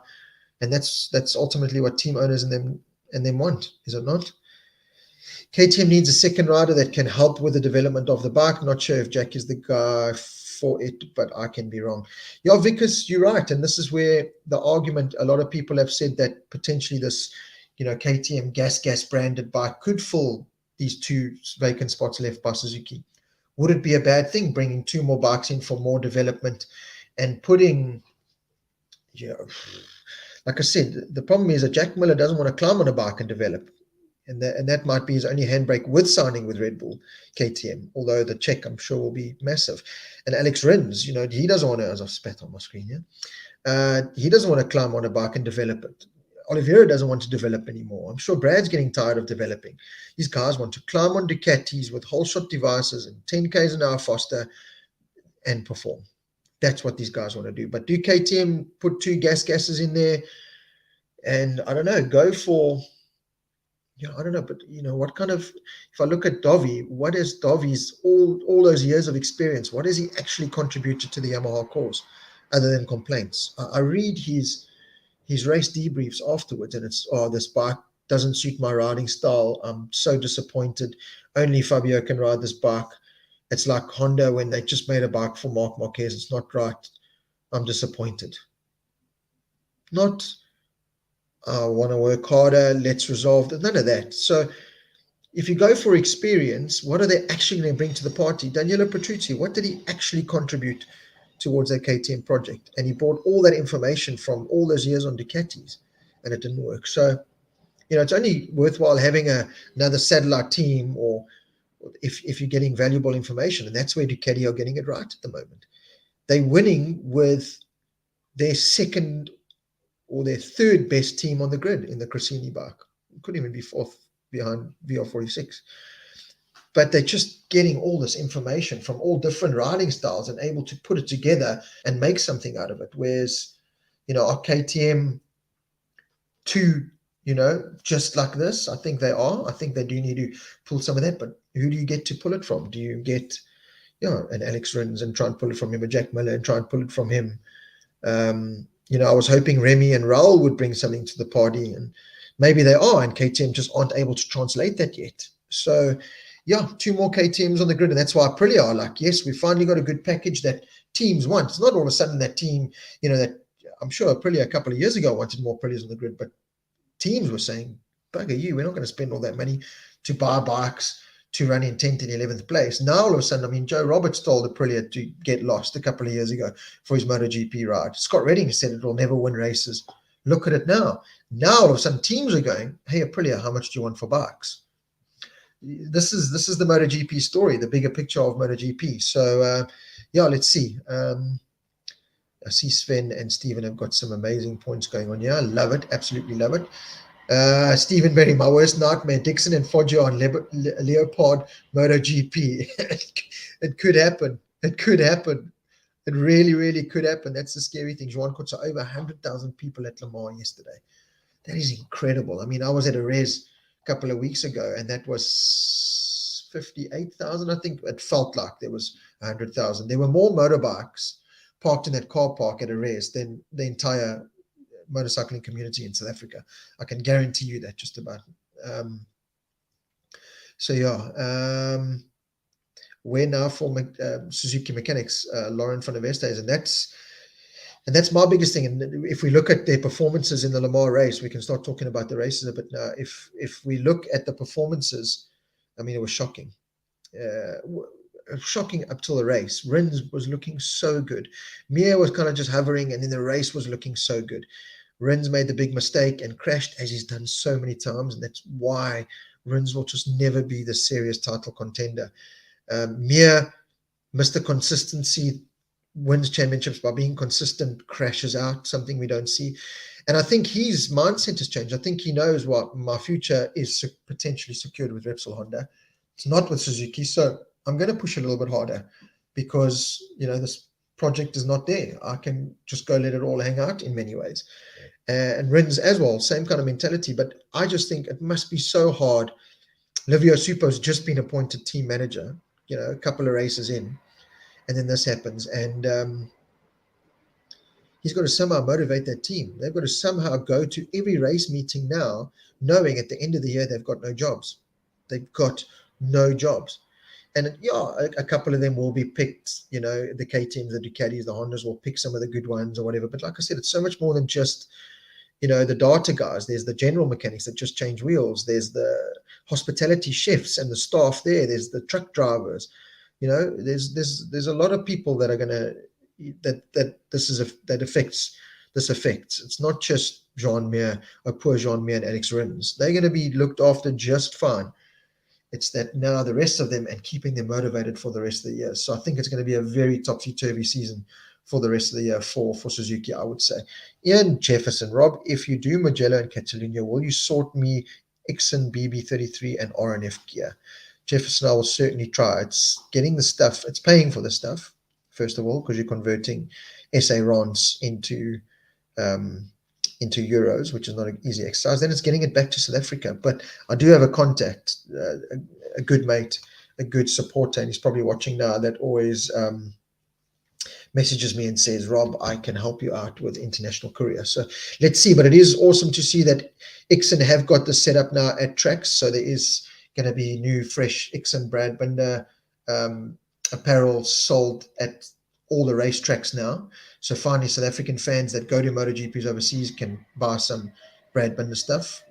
[SPEAKER 1] and that's ultimately what team owners and them want, is it not? KTM needs a second rider that can help with the development of the bike. Not sure if Jack is the guy for it, but I can be wrong. Yeah, Vickers, you're right. And this is where the argument, a lot of people have said that potentially this, KTM gas branded bike could fill these two vacant spots left by Suzuki. Would it be a bad thing bringing two more bikes in for more development and putting, like I said, the problem is that Jack Miller doesn't want to climb on a bike and develop. And that might be his only handbrake with signing with Red Bull KTM, although the check, I'm sure, will be massive. And Alex Rins, he doesn't want to, as I've spat on my screen here, he doesn't want to climb on a bike and develop it. Oliveira doesn't want to develop anymore. I'm sure Brad's getting tired of developing. These guys want to climb on Ducatis with whole shot devices and 10 k's an hour faster and perform. That's what these guys want to do. But do KTM put two gases in there and, I don't know, go for... I don't know, but what kind of, if I look at Dovi, what is Dovi's all those years of experience? What has he actually contributed to the Yamaha cause other than complaints? I read his race debriefs afterwards, and it's, this bike doesn't suit my riding style. I'm so disappointed. Only Fabio can ride this bike. It's like Honda when they just made a bike for Marc Marquez. It's not right. I'm disappointed. Not, I want to work harder, let's resolve it. None of that. So if you go for experience, what are they actually going to bring to the party? Daniele Petrucci, what did he actually contribute towards that KTM project? And he brought all that information from all those years on Ducatis, and it didn't work. So, it's only worthwhile having another satellite team, or if you're getting valuable information, and that's where Ducati are getting it right at the moment. They're winning with their second or their third best team on the grid in the Cressini bike. It couldn't even be fourth behind VR46. But they're just getting all this information from all different riding styles and able to put it together and make something out of it. Whereas, our KTM, two just like this. I think they are. I think they do need to pull some of that, but who do you get to pull it from? Do you get, an Alex Rins and try and pull it from him, a Jack Miller and try and pull it from him? I was hoping Remy and Raul would bring something to the party, and maybe they are, and KTM just aren't able to translate that yet. So, yeah, 2 more KTMs on the grid, and that's why Aprilia are like, yes, we finally got a good package that teams want. It's not all of a sudden that team, that I'm sure Aprilia a couple of years ago wanted more Aprilias on the grid, but teams were saying, bugger you, we're not going to spend all that money to buy bikes to run in 10th and 11th place. Now, all of a sudden, I mean, Joe Roberts told Aprilia to get lost a couple of years ago for his MotoGP ride. Scott Redding said it will never win races. Look at it now. Now, all of a sudden, teams are going, hey, Aprilia, how much do you want for bikes? This is the MotoGP story, the bigger picture of MotoGP. So, let's see. I see Sven and Stephen have got some amazing points going on here. I love it. Absolutely love it. Stephen Berry, my worst nightmare, Dixon and Foggia on Leopard MotoGP. It could happen. It could happen. It really, really could happen. That's the scary thing. Joan Kotze, over 100,000 people at Le Mans yesterday. That is incredible. I mean, I was at a res a couple of weeks ago, and that was 58,000. I think it felt like there was 100,000. There were more motorbikes parked in that car park at a res than the entire motorcycling community in South Africa. I can guarantee you that just about. Where now for Suzuki Mechanics, Lauren van der Westhuizen, and that's my biggest thing. And if we look at their performances in the Le Mans race, we can start talking about the races a bit now. If we look at the performances, I mean, it was shocking. Shocking up till the race. Rins was looking so good. Mir was kind of just hovering, and then the race was looking so good. Rins made the big mistake and crashed, as he's done so many times, and that's why Rins will just never be the serious title contender. Mir missed the consistency, wins championships by being consistent, crashes out, something we don't see. And I think his mindset has changed. I think he knows what my future is potentially secured with Repsol Honda. It's not with Suzuki, so I'm going to push a little bit harder because, this project is not there. I can just go let it all hang out in many ways. And Rins as well, same kind of mentality. But I just think it must be so hard. Livio Supo's just been appointed team manager, a couple of races in, and then this happens. And he's got to somehow motivate that team. They've got to somehow go to every race meeting now, knowing at the end of the year they've got no jobs. They've got no jobs. And a couple of them will be picked, the KTMs, the Ducatis, the Hondas will pick some of the good ones or whatever. But like I said, it's so much more than just, the data guys. There's the general mechanics that just change wheels. There's the hospitality chefs and the staff there. There's the truck drivers. There's a lot of people that are going to, that affects. It's not just Jean Mir, or poor Jean Mir and Alex Rins. They're going to be looked after just fine. It's that now the rest of them and keeping them motivated for the rest of the year. So I think it's going to be a very topsy-turvy season for the rest of the year for Suzuki, I would say. Ian Jefferson, Rob, if you do Mugello and Catalunya, will you sort me Ixon, BB33 and RNF gear? Jefferson, I will certainly try. It's getting the stuff. It's paying for the stuff, first of all, because you're converting SA rands into euros, which is not an easy exercise. Then it's getting it back to South Africa. But I do have a contact, a good mate, a good supporter, and he's probably watching now, that always messages me and says, Rob, I can help you out with international courier. So let's see. But it is awesome to see that Ixon have got the setup now at tracks. So there is going to be new, fresh Ixon Brad Binder apparel sold at all the racetracks now. So finally, South African fans that go to MotoGPs overseas can buy some Brad Binder stuff.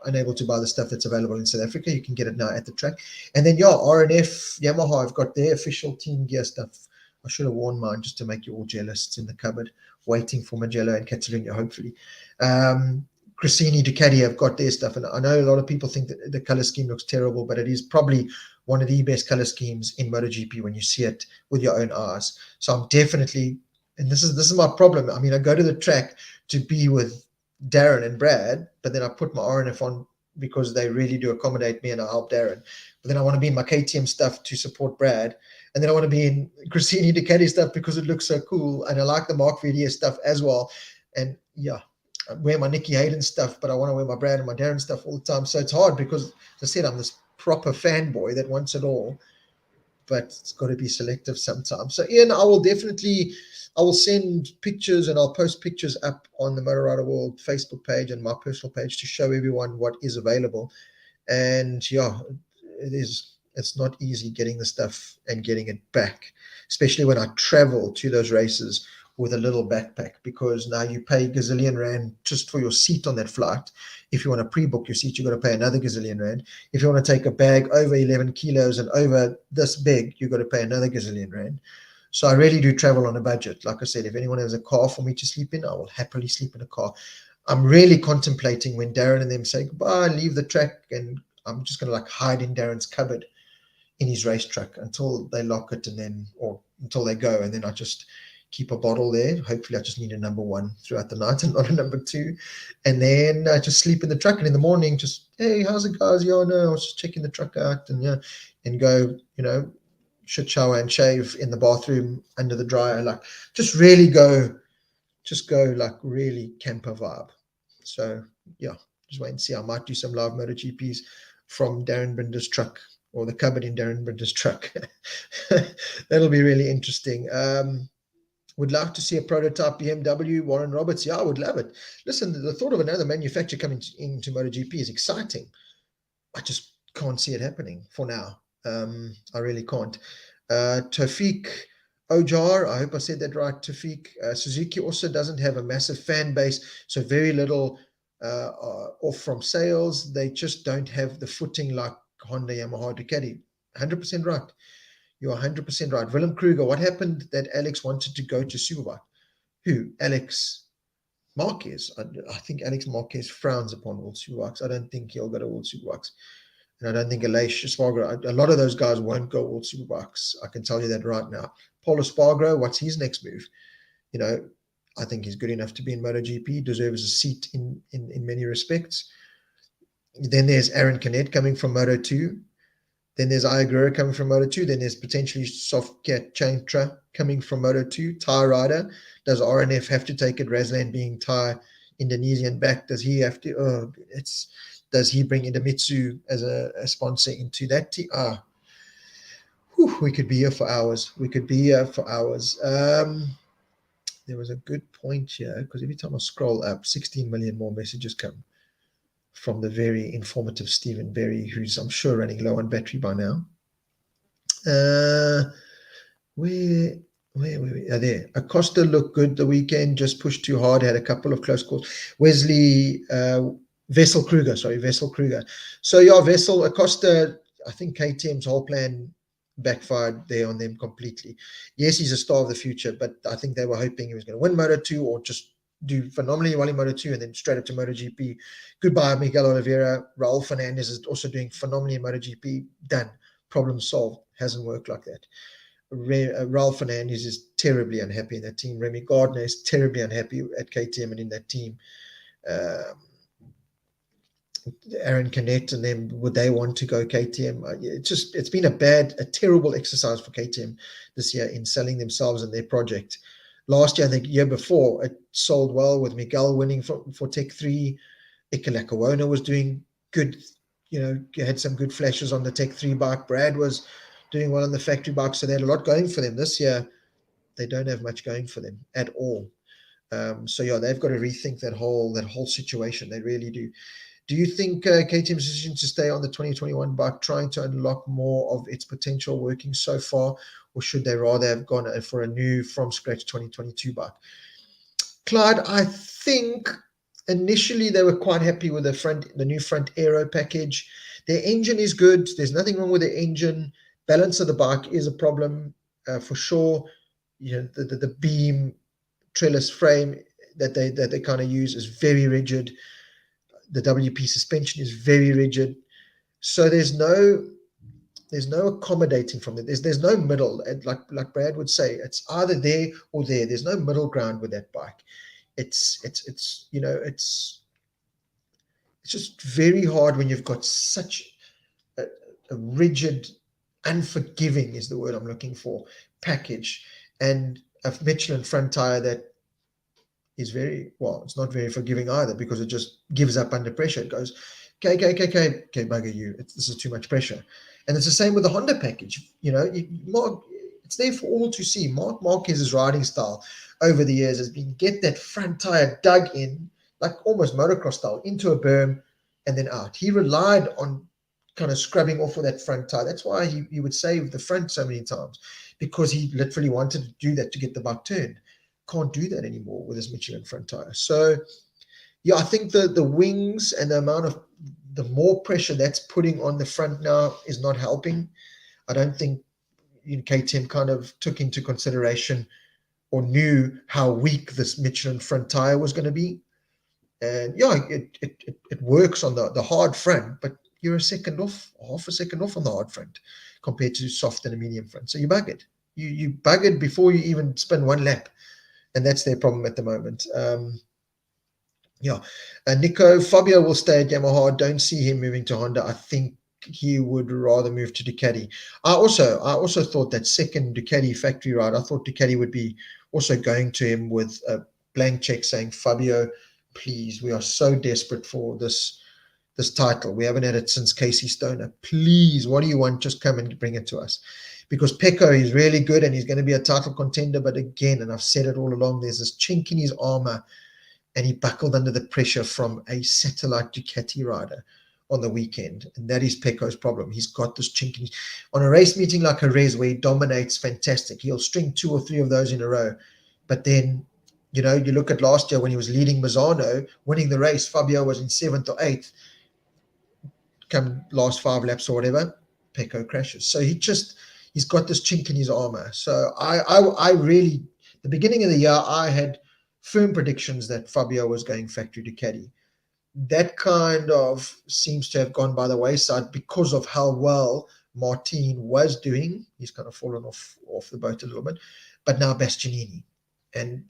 [SPEAKER 1] Unable to buy the stuff that's available in South Africa, you can get it now at the track. And then, RNF, Yamaha have got their official team gear stuff. I should have worn mine just to make you all jealous. It's in the cupboard, waiting for Mugello and Catalunya, hopefully. Cressini, Ducati have got their stuff. And I know a lot of people think that the color scheme looks terrible, but it is probably one of the best color schemes in MotoGP when you see it with your own eyes. So I'm definitely, and this is my problem. I mean, I go to the track to be with Darren and Brad, but then I put my RNF on because they really do accommodate me and I help Darren. But then I want to be in my KTM stuff to support Brad. And then I want to be in Cressini Ducati stuff because it looks so cool. And I like the Mark VDS stuff as well. And wear my Nicky Hayden stuff, but I want to wear my Brad and my Darren stuff all the time. So it's hard because, as I said, I'm this proper fanboy that wants it all, but it's got to be selective sometimes. So Ian, I will send pictures and I'll post pictures up on the Motor Rider World Facebook page and my personal page to show everyone what is available. And yeah, it's not easy getting the stuff and getting it back, especially when I travel to those races with a little backpack, because now you pay gazillion rand just for your seat on that flight. If you want to pre-book your seat, you've got to pay another gazillion rand. If you want to take a bag over 11 kilos and over this big, you've got to pay another gazillion rand. So I really do travel on a budget. Like I said, if anyone has a car for me to sleep in, I will happily sleep in a car. I'm really contemplating when Darren and them say goodbye, leave the track, and I'm just going to like hide in Darren's cupboard in his race truck until they lock it, and then, or until they go, and then I just keep a bottle there. Hopefully I just need a number one throughout the night and not a number two, and then I just sleep in the truck, and in the morning just, hey, how's it guys? Yeah, no, I was just checking the truck out, and yeah, and go, shit, shower and shave in the bathroom under the dryer, like just go like really camper vibe. So yeah, just wait and see. I might do some live MotoGPs from Darren Binder's truck, or the cupboard in Darren Binder's truck. That'll be really interesting. Would love to see a prototype BMW, Warren Roberts. Yeah, I would love it. Listen, the thought of another manufacturer coming into MotoGP is exciting. I just can't see it happening for now. I really can't. Tawfiq Ojar, I hope I said that right, Tawfiq. Suzuki also doesn't have a massive fan base, so very little off from sales. They just don't have the footing like Honda, Yamaha, Ducati. 100% right. You're 100% right. Willem Kruger, what happened that Alex wanted to go to Superbike? Who? Alex Marquez. I think Alex Marquez frowns upon all Superbikes. I don't think he'll go to all Superbikes. And I don't think Aleix Espargaro, a lot of those guys won't go all Superbikes. I can tell you that right now. Paul Espargaro, what's his next move? I think he's good enough to be in MotoGP, deserves a seat in many respects. Then there's Aaron Canet coming from Moto2. Then there's Ayagura coming from Moto2. Then there's potentially Sofia Chantra coming from Moto2. Thai rider. Does RNF have to take it? Razlan being Thai Indonesian back. Does he have to? Does he bring Idemitsu as a sponsor into that team? We could be here for hours. There was a good point here, because every time I scroll up, 16 million more messages come from the very informative Stephen Berry, who's, I'm sure, running low on battery by now. Where there? Acosta looked good the weekend, just pushed too hard, had a couple of close calls. Wesley Vessel Kruger. So yeah, Vessel, Acosta, I think KTM's whole plan backfired there on them completely. Yes, he's a star of the future, but I think they were hoping he was going to win Moto2 or just do phenomenally well in Moto2 and then straight up to MotoGP. Goodbye, Miguel Oliveira. Raul Fernandez is also doing phenomenally in MotoGP. Done. Problem solved. Hasn't worked like that. Raul Fernandez is terribly unhappy in that team. Remy Gardner is terribly unhappy at KTM and in that team. Aaron Canet and them, would they want to go KTM? It's been a terrible exercise for KTM this year in selling themselves and their project. Last year, I think year before, it sold well with Miguel winning for Tech 3. Ike Lackawanna was doing good, had some good flashes on the Tech 3 bike. Brad was doing well on the factory bike, so they had a lot going for them. This year, they don't have much going for them at all. So yeah, they've got to rethink that whole situation. They really do. Do you think KTM's decision to stay on the 2021 bike, trying to unlock more of its potential, working so far, or should they rather have gone for a new from scratch 2022 bike? Clyde, I think initially they were quite happy with the new front aero package. Their engine is good. There's nothing wrong with the engine. Balance of the bike is a problem for sure. The beam trellis frame that they kind of use is very rigid. The WP suspension is very rigid. So there's no accommodating from it. There's no middle. Like Brad would say, it's either there or there. There's no middle ground with that bike. It's just very hard when you've got such a rigid, unforgiving is the word I'm looking for, package, and a Michelin front tire that is very, well, it's not very forgiving either, because it just gives up under pressure. It goes, okay, bugger you. This is too much pressure. And it's the same with the Honda package. Mark, it's there for all to see. Marquez's riding style over the years has been get that front tire dug in, like almost motocross style, into a berm and then out. He relied on kind of scrubbing off of that front tire. That's why he would save the front so many times, because he literally wanted to do that to get the bike turned. Can't do that anymore with his Michelin front tire. So yeah, I think the wings and the amount of the more pressure that's putting on the front now is not helping. I don't think KTM kind of took into consideration or knew how weak this Michelin front tire was going to be. And yeah, it works on the hard front, but you're a second off, half a second off on the hard front compared to soft and a medium front. So you buggered. You buggered before you even spin one lap. And that's their problem at the moment. Nico, Fabio will stay at Yamaha. Don't see him moving to Honda. I think he would rather move to Ducati. I also thought that second Ducati factory ride, I thought Ducati would be also going to him with a blank check saying, Fabio, please, we are so desperate for this title. We haven't had it since Casey Stoner. Please, what do you want? Just come and bring it to us. Because Pecco is really good and he's going to be a title contender. But again, and I've said it all along, there's this chink in his armor, and he buckled under the pressure from a satellite Ducati rider on the weekend. And that is Pecco's problem. He's got this chink in on a race meeting like Jerez, where he dominates, fantastic. He'll string 2 or 3 of those in a row. But then, you look at last year when he was leading Mazzano, winning the race, Fabio was in 7th or 8th. Come last 5 laps or whatever, Pecco crashes. So he's got this chink in his armor. So I really, the beginning of the year, I had firm predictions that Fabio was going factory Ducati. That kind of seems to have gone by the wayside because of how well Martin was doing. He's kind of fallen off the boat a little bit. But now Bastianini. And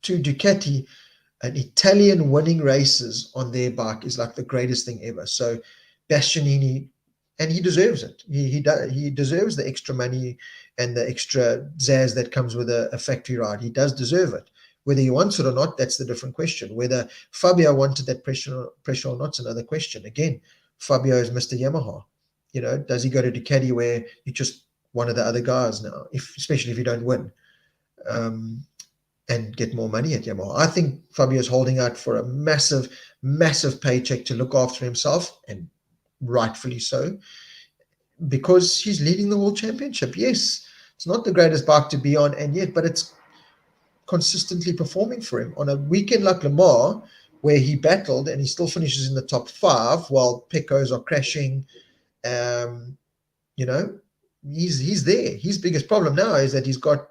[SPEAKER 1] to Ducati, an Italian winning races on their bike is like the greatest thing ever. So Bastianini, and he deserves it. He deserves the extra money and the extra zazz that comes with a factory ride. He does deserve it. Whether he wants it or not, that's the different question. Whether Fabio wanted that pressure or not is another question. Again, Fabio is Mr. Yamaha. Does he go to Ducati where you're just one of the other guys now, especially if you don't win, and get more money at Yamaha? I think Fabio's holding out for a massive, massive paycheck to look after himself, and rightfully so, because he's leading the World Championship. Yes, it's not the greatest bike to be on, but it's consistently performing for him. On a weekend like Le Mans, where he battled and he still finishes in the top 5 while Peccos are crashing, he's there. His biggest problem now is that he's got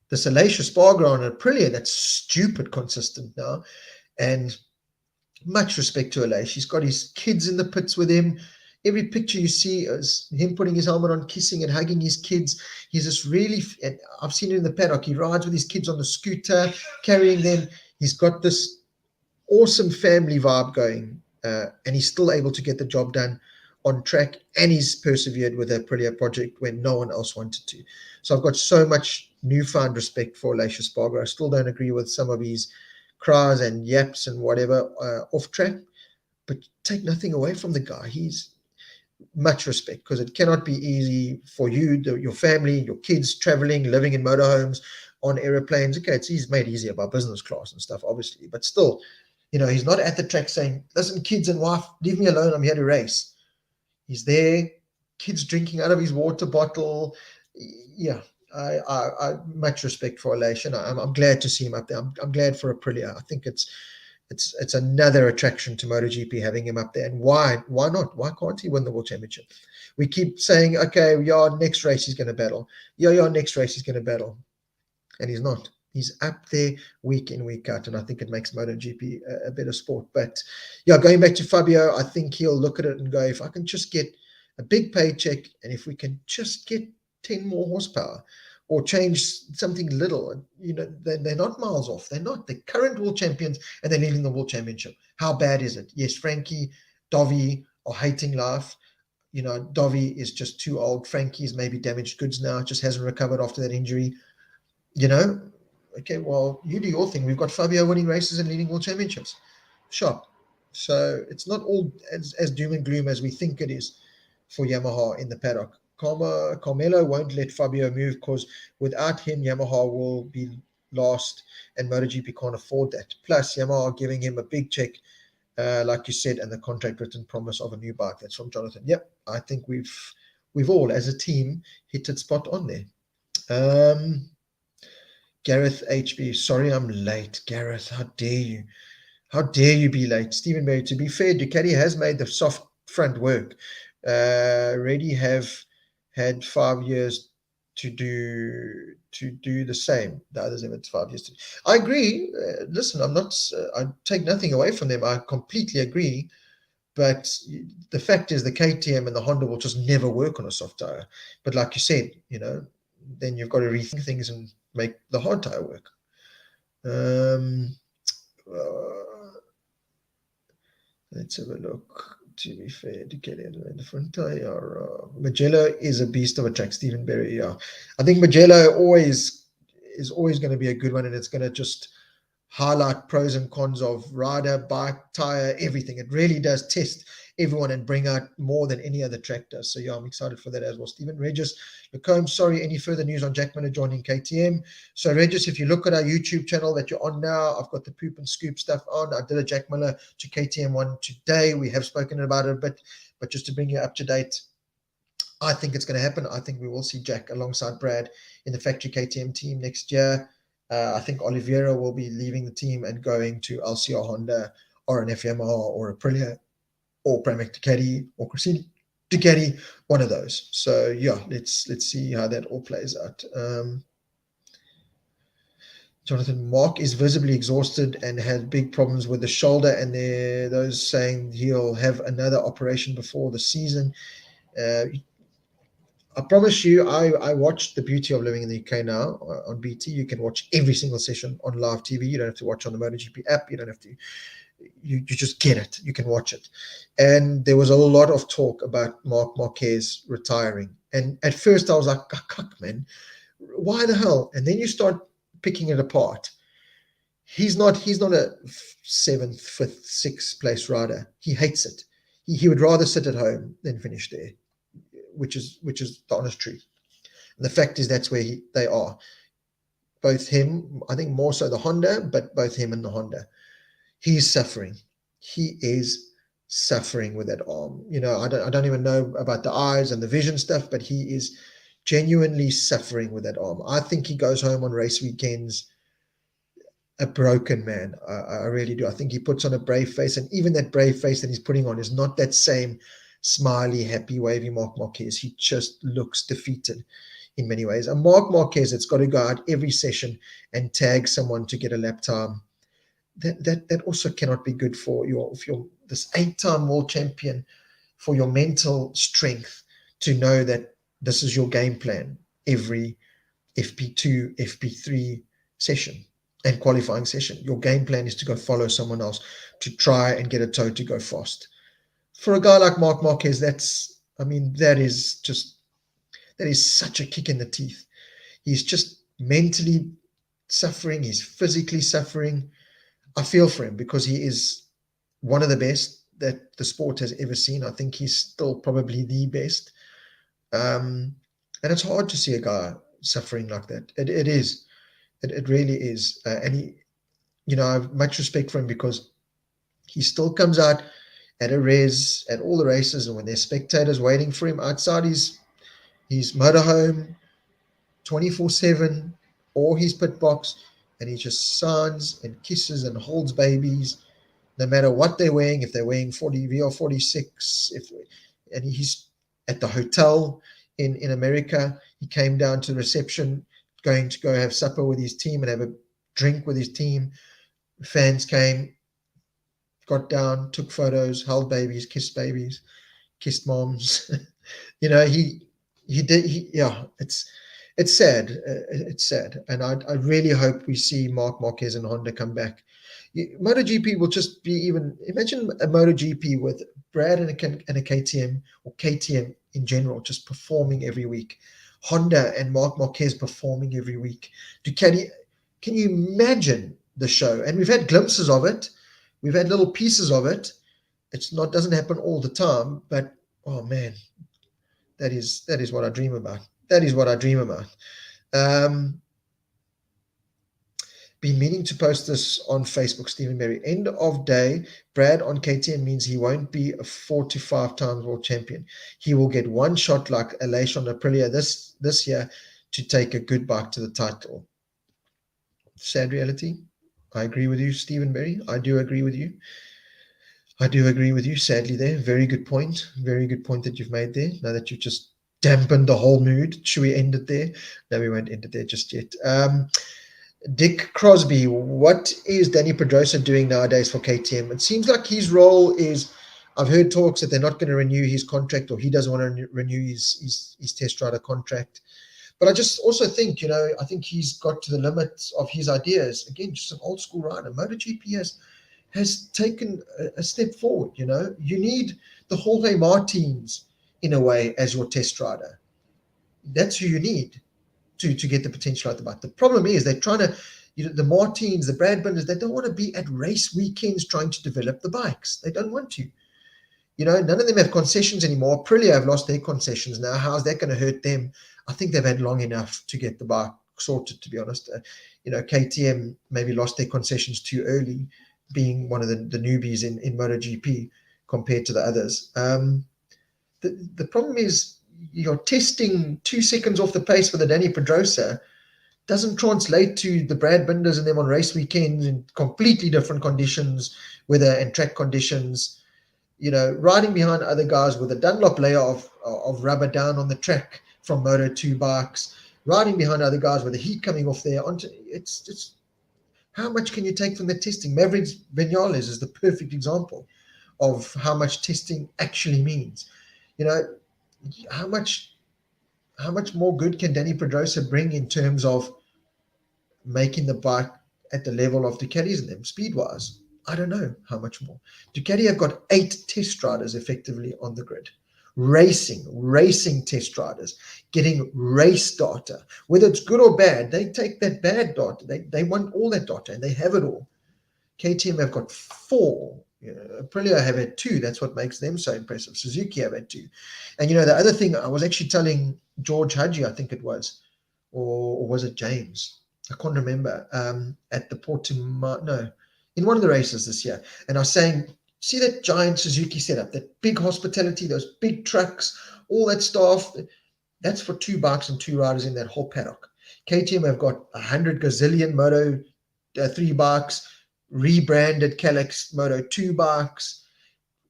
[SPEAKER 1] the Salacious Spargo on Aprilia that's stupid consistent now. And much respect to Alash. He's got his kids in the pits with him. Every picture you see is him putting his helmet on, kissing and hugging his kids. He's just really, and I've seen it in the paddock. He rides with his kids on the scooter, carrying them. He's got this awesome family vibe going, and he's still able to get the job done on track. And he's persevered with the Aprilia project when no one else wanted to. So I've got so much newfound respect for Alacia Spargo. I still don't agree with some of his cries and yaps and whatever off track, but take nothing away from the guy. He's much respect, because it cannot be easy for you, your family, your kids traveling, living in motorhomes, on aeroplanes. Okay, it's made easier by business class and stuff, obviously, but still, he's not at the track saying, listen, kids and wife, leave me alone, I'm here to race. He's there, kids drinking out of his water bottle. Yeah, I much respect for Alash, and I'm glad to see him up there. I'm glad for Aprilia. I think it's another attraction to MotoGP having him up there. And why not? Why can't he win the World Championship? We keep saying, okay, next race he's going to battle. Next race he's going to battle. And he's not. He's up there week in, week out. And I think it makes MotoGP a better sport. But going back to Fabio, I think he'll look at it and go, if I can just get a big paycheck, and if we can just get 10 more horsepower, or change something little, they're not miles off. They're not. They're current world champions, and they're leading the world championship. How bad is it? Yes, Frankie, Dovi are hating life. Dovi is just too old. Frankie's maybe damaged goods now, just hasn't recovered after that injury. Okay, well, you do your thing. We've got Fabio winning races and leading world championships. Sure. So it's not all as doom and gloom as we think it is for Yamaha in the paddock. Carmelo won't let Fabio move because without him, Yamaha will be lost and MotoGP can't afford that. Plus, Yamaha are giving him a big check, like you said, and the contract written promise of a new bike. That's from Jonathan. Yep, I think we've all, as a team, hit it spot on there. Gareth HB, sorry I'm late. Gareth, how dare you? How dare you be late? Stephen Berry, to be fair, Ducati has made the soft front work. Already have had 5 years to do the same. The others have had 5 years to. I agree. Listen, I'm not. I take nothing away from them. I completely agree. But the fact is, the KTM and the Honda will just never work on a soft tire. But like you said, then you've got to rethink things and make the hard tire work. Let's have a look. To be fair, to get in the front tire, Mugello is a beast of a track. Stephen Berry, yeah, I think Mugello is always going to be a good one, and it's going to just highlight pros and cons of rider, bike, tire, everything. It really does test everyone and bring out more than any other track does. So yeah, I'm excited for that as well. Stephen Regis, Lacombe, sorry, any further news on Jack Miller joining KTM? So Regis, if you look at our YouTube channel that you're on now, I've got the poop and scoop stuff on. I did a Jack Miller to KTM one today. We have spoken about it a bit, but just to bring you up to date, I think it's going to happen. I think we will see Jack alongside Brad in the factory KTM team next year. I think Oliveira will be leaving the team and going to LCR Honda or an Yamaha or Aprilia or Pramac Ducati or Crescenti Ducati, one of those. So yeah, let's see how that all plays out. Jonathan, Mark is visibly exhausted and had big problems with the shoulder, and there those saying he'll have another operation before the season. I promise you, I watched The Beauty of Living in the UK now on BT. You can watch every single session on live TV. You don't have to watch on the MotoGP app. You don't have to. You just get it. You can watch it. And there was a lot of talk about Marc Marquez retiring. And at first I was like, cuck, man, why the hell? And then you start picking it apart. He's not a seventh, fifth, sixth place rider. He hates it. He would rather sit at home than finish there, which is the honest truth. And the fact is that's where they are. Both him, I think more so the Honda, but both him and the Honda. He's suffering. He is suffering with that arm. I don't even know about the eyes and the vision stuff, but he is genuinely suffering with that arm. I think he goes home on race weekends a broken man. I really do. I think he puts on a brave face, and even that brave face that he's putting on is not that same smiley, happy, wavy Marc Marquez. He just looks defeated in many ways. And Marc Marquez, it's got to go out every session and tag someone to get a lap time. That also cannot be good for if you're this 8-time world champion, for your mental strength to know that this is your game plan every FP2, FP3 session and qualifying session. Your game plan is to go follow someone else to try and get a toe to go fast. For a guy like Marc Marquez, that is such a kick in the teeth. He's just mentally suffering. He's physically suffering. I feel for him because he is one of the best that the sport has ever seen. I think he's still probably the best. And it's hard to see a guy suffering like that. It is. It really is. And I have much respect for him because he still comes out at all the races, and when there's spectators waiting for him outside his motorhome 24/7 or his pit box, and he just signs and kisses and holds babies no matter what they're wearing, if they're wearing 40 VR46, and he's at the hotel in America. He came down to the reception, going to go have supper with his team and have a drink with his team. Fans came, got down, took photos, held babies, kissed moms. It's sad. It's sad. And I really hope we see Marc Marquez and Honda come back. MotoGP will just be imagine a MotoGP with Brad and a KTM, or KTM in general, just performing every week. Honda and Marc Marquez performing every week. Ducati Can you imagine the show? And we've had glimpses of it. We've had little pieces of it. It's not doesn't happen all the time, but oh man, that is what I dream about. That is what I dream about. Um, been meaning to post this on Facebook, Stephen Berry. End of day, Brad on KTM means he won't be a 4 to 5 times world champion. He will get one shot like Aleix on Aprilia this year to take a good bike to the title. Sad reality. I agree with you, Stephen Berry. I do agree with you. I do agree with you, sadly, there. Very good point. Very good point that you've made there. Now that you've just dampened the whole mood, should we end it there? No, we won't end it there just yet. Dick Crosby, what is Danny Pedrosa doing nowadays for KTM? It seems like his role is, I've heard talks that they're not going to renew his contract, or he doesn't want to renew his test rider contract. But I just also think, I think he's got to the limits of his ideas. Again, just an old school rider. MotoGP has taken a step forward. You need the Jorge Martins in a way as your test rider. That's who you need to get the potential out the bike. The problem is they're trying to, the Martins, the Brad Binders, they don't want to be at race weekends trying to develop the bikes. They don't want to. None of them have concessions anymore. Aprilia have lost their concessions now. How's that going to hurt them? I think they've had long enough to get the bike sorted, to be honest. KTM maybe lost their concessions too early, being one of the newbies in MotoGP compared to the others. The problem is you're testing 2 seconds off the pace for the Danny Pedrosa doesn't translate to the Brad Binders and them on race weekends in completely different conditions, weather and track conditions. Riding behind other guys with a Dunlop layer of rubber down on the track from Moto2 bikes, riding behind other guys with the heat coming off there. It's just, how much can you take from the testing? Mavericks Vinales is the perfect example of how much testing actually means. How much more good can Danny Pedrosa bring in terms of making the bike at the level of Ducati's and them speed-wise? I don't know how much more. Ducati have got 8 test riders effectively on the grid. Racing test riders, getting race data. Whether it's good or bad, they take that bad data. They want all that data, and they have it all. KTM have got 4. Aprilia have had 2. That's what makes them so impressive. Suzuki have had 2. And, the other thing, I was actually telling George Hadji, I think it was, or was it James? I can't remember, at the Portimao, no, in one of the races this year. And I was saying, see that giant Suzuki setup, that big hospitality, those big trucks, all that stuff, that's for 2 bikes and 2 riders in that whole paddock. KTM have got 100 gazillion Moto 3 bikes, rebranded Calyx Moto 2 bikes,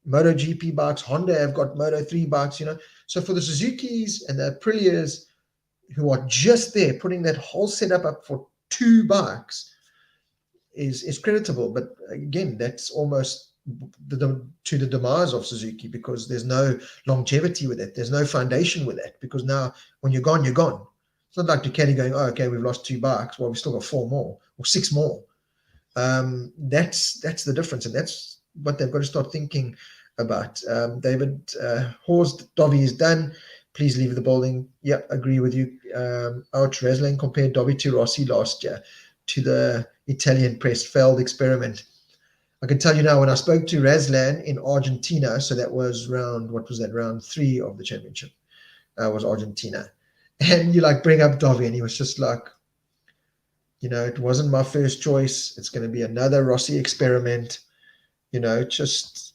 [SPEAKER 1] MotoGP bikes. Honda have got Moto 3 bikes, So for the Suzukis and the Aprilias who are just there putting that whole setup up for 2 bikes is creditable. But again, that's almost to the demise of Suzuki, because there's no longevity with it. There's no foundation with that, because now when you're gone, you're gone. It's not like Ducati going, oh, okay, we've lost 2 bikes. Well, we've still got 4 more or 6 more. That's the difference, and that's what they've got to start thinking about. David Horst, Dovi is done. Please leave the building. Yeah, agree with you. Ouch, Razlan compared Dovi to Rossi last year to the Italian press failed experiment. I can tell you now, when I spoke to Razlan in Argentina, so that was round 3 of the championship, was Argentina. And you bring up Dovi, and he was just like, it wasn't my first choice. It's going to be another Rossi experiment. It's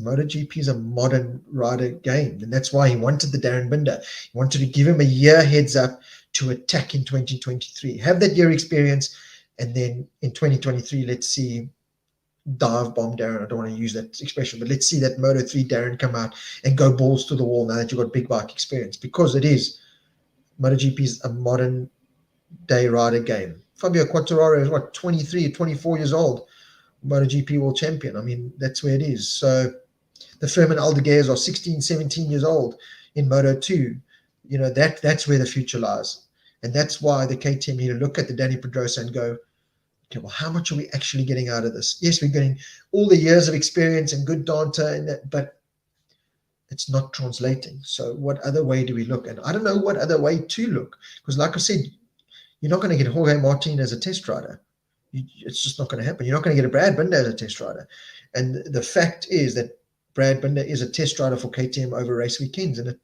[SPEAKER 1] MotoGP is a modern rider game. And that's why he wanted the Darren Binder. He wanted to give him a year heads up to attack in 2023. Have that year experience. And then in 2023, let's see dive bomb Darren. I don't want to use that expression, but let's see that Moto3 Darren come out and go balls to the wall now that you've got big bike experience, because it is. MotoGP is a modern day rider game. Fabio Quartararo is 23 or 24 years old, MotoGP world champion. I mean, that's where it is. So the Fermin Aldeguers are 16, 17 years old in Moto2. That's where the future lies. And that's why the KTM need to look at the Danny Pedrosa and go, okay, well, how much are we actually getting out of this? Yes, we're getting all the years of experience and good data, and that, but it's not translating. So what other way do we look? And I don't know what other way to look, because like I said, You're not going to get Jorge Martin as a test rider. It's just not going to happen. You're not going to get a Brad Binder as a test rider. And the fact is that Brad Binder is a test rider for KTM over race weekends, and it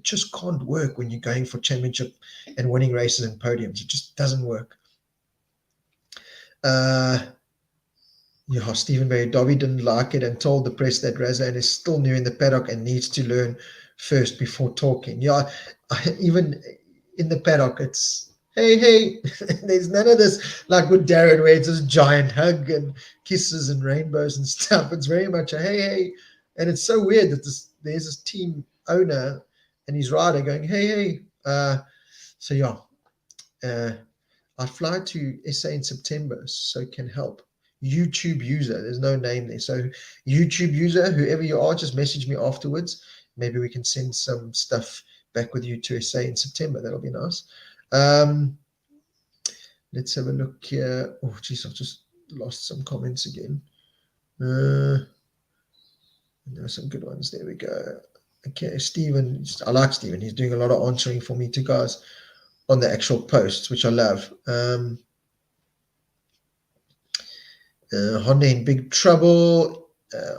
[SPEAKER 1] just can't work when you're going for championship and winning races and podiums. It just doesn't work. Stephen Barry, Dobby didn't like it and told the press that Razan is still new in the paddock and needs to learn first before talking. Even in the paddock, it's hey. There's none of this like with Darren where it's this giant hug and kisses and rainbows and stuff. It's very much a hey. And it's so weird that there's this team owner and his rider going, hey. I fly to SA in September, so can help. YouTube user, there's no name there. So YouTube user, whoever you are, just message me afterwards. Maybe we can send some stuff back with you to SA in September. That'll be nice. Let's have a look here. Oh, geez, I've just lost some comments again. There are some good ones. There we go. Okay, Stephen. I like Stephen. He's doing a lot of answering for me too, guys, on the actual posts, which I love. Honda in big trouble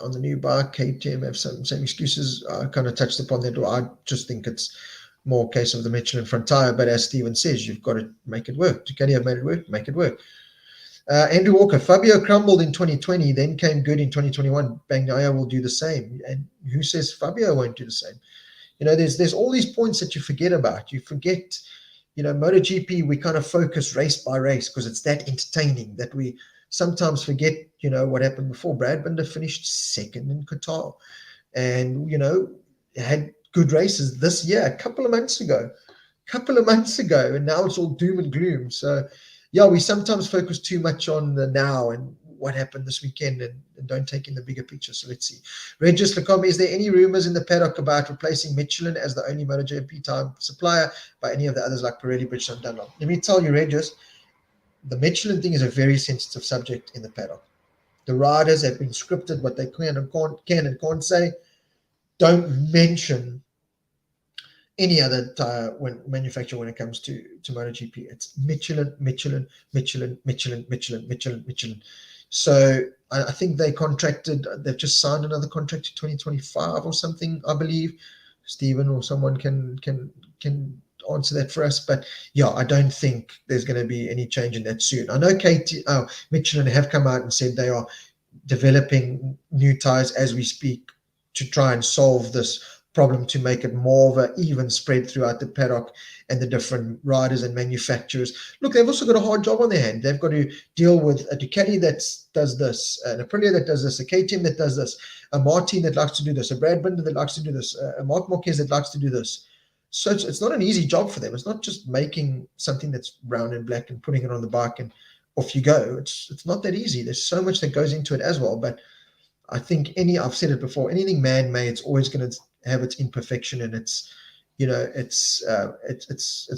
[SPEAKER 1] on the new bike. KTM have some same excuses. I kind of touched upon that. I just think it's more a case of the Michelin front tire. But as Stephen says, you've got to make it work. Ducati have made it work. Make it work. Andrew Walker, Fabio crumbled in 2020, then came good in 2021. Bagnaia will do the same. And who says Fabio won't do the same? There's all these points that you forget about. You forget, MotoGP, we kind of focus race by race because it's that entertaining that we sometimes forget, what happened before. Brad Binder finished second in Qatar and, had good races this year, a couple of months ago, and now it's all doom and gloom. So, we sometimes focus too much on the now and what happened this weekend and don't take in the bigger picture. So let's see. Regis Lacombe, is there any rumors in the paddock about replacing Michelin as the only MotoGP time supplier by any of the others like Pirelli, Bridgestone, Dunlop? Let me tell you, Regis, the Michelin thing is a very sensitive subject in the paddock. The riders have been scripted what they can and can't say. Don't mention any other tire manufacturer when it comes to MotoGP. It's Michelin. So I think they've just signed another contract to 2025 or something, I believe. Stephen or someone can answer that for us. But I don't think there's going to be any change in that soon. I know Michelin have come out and said they are developing new tires as we speak to try and solve this problem, to make it more of an even spread throughout the paddock and the different riders and manufacturers. Look, they've also got a hard job on their hand. They've got to deal with a Ducati that does this, an Aprilia that does this, a KTM that does this, a Martin that likes to do this, a Brad Binder that likes to do this, a Marquez that likes to do this. So it's not an easy job for them. It's not just making something that's brown and black and putting it on the bike and off you go. It's not that easy. There's so much that goes into it as well. But I think I've said it before, anything man-made, it's always going to have its imperfection and its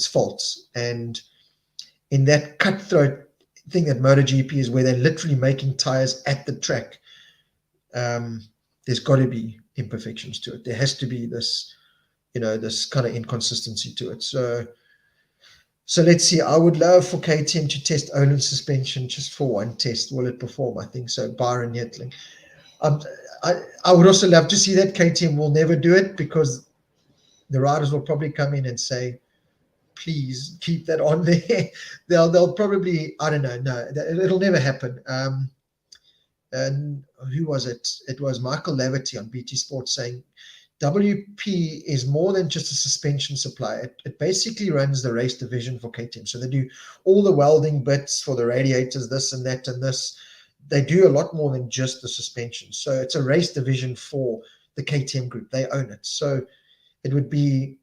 [SPEAKER 1] faults. And in that cutthroat thing that MotoGP is, where they're literally making tires at the track, there's got to be imperfections to it. There has to be this kind of inconsistency to it. So let's see. I would love for KTM to test Öhlins suspension just for one test. Will it perform? I think so. Byron Yetling. I would also love to see that. KTM will never do it because the riders will probably come in and say, please keep that on there. They'll probably, I don't know. No, it'll never happen. And who was it? It was Michael Laverty on BT Sports saying, WP is more than just a suspension supplier. It basically runs the race division for KTM. So they do all the welding bits for the radiators, this and that and this. They do a lot more than just the suspension. So it's a race division for the KTM group. They own it. So it would be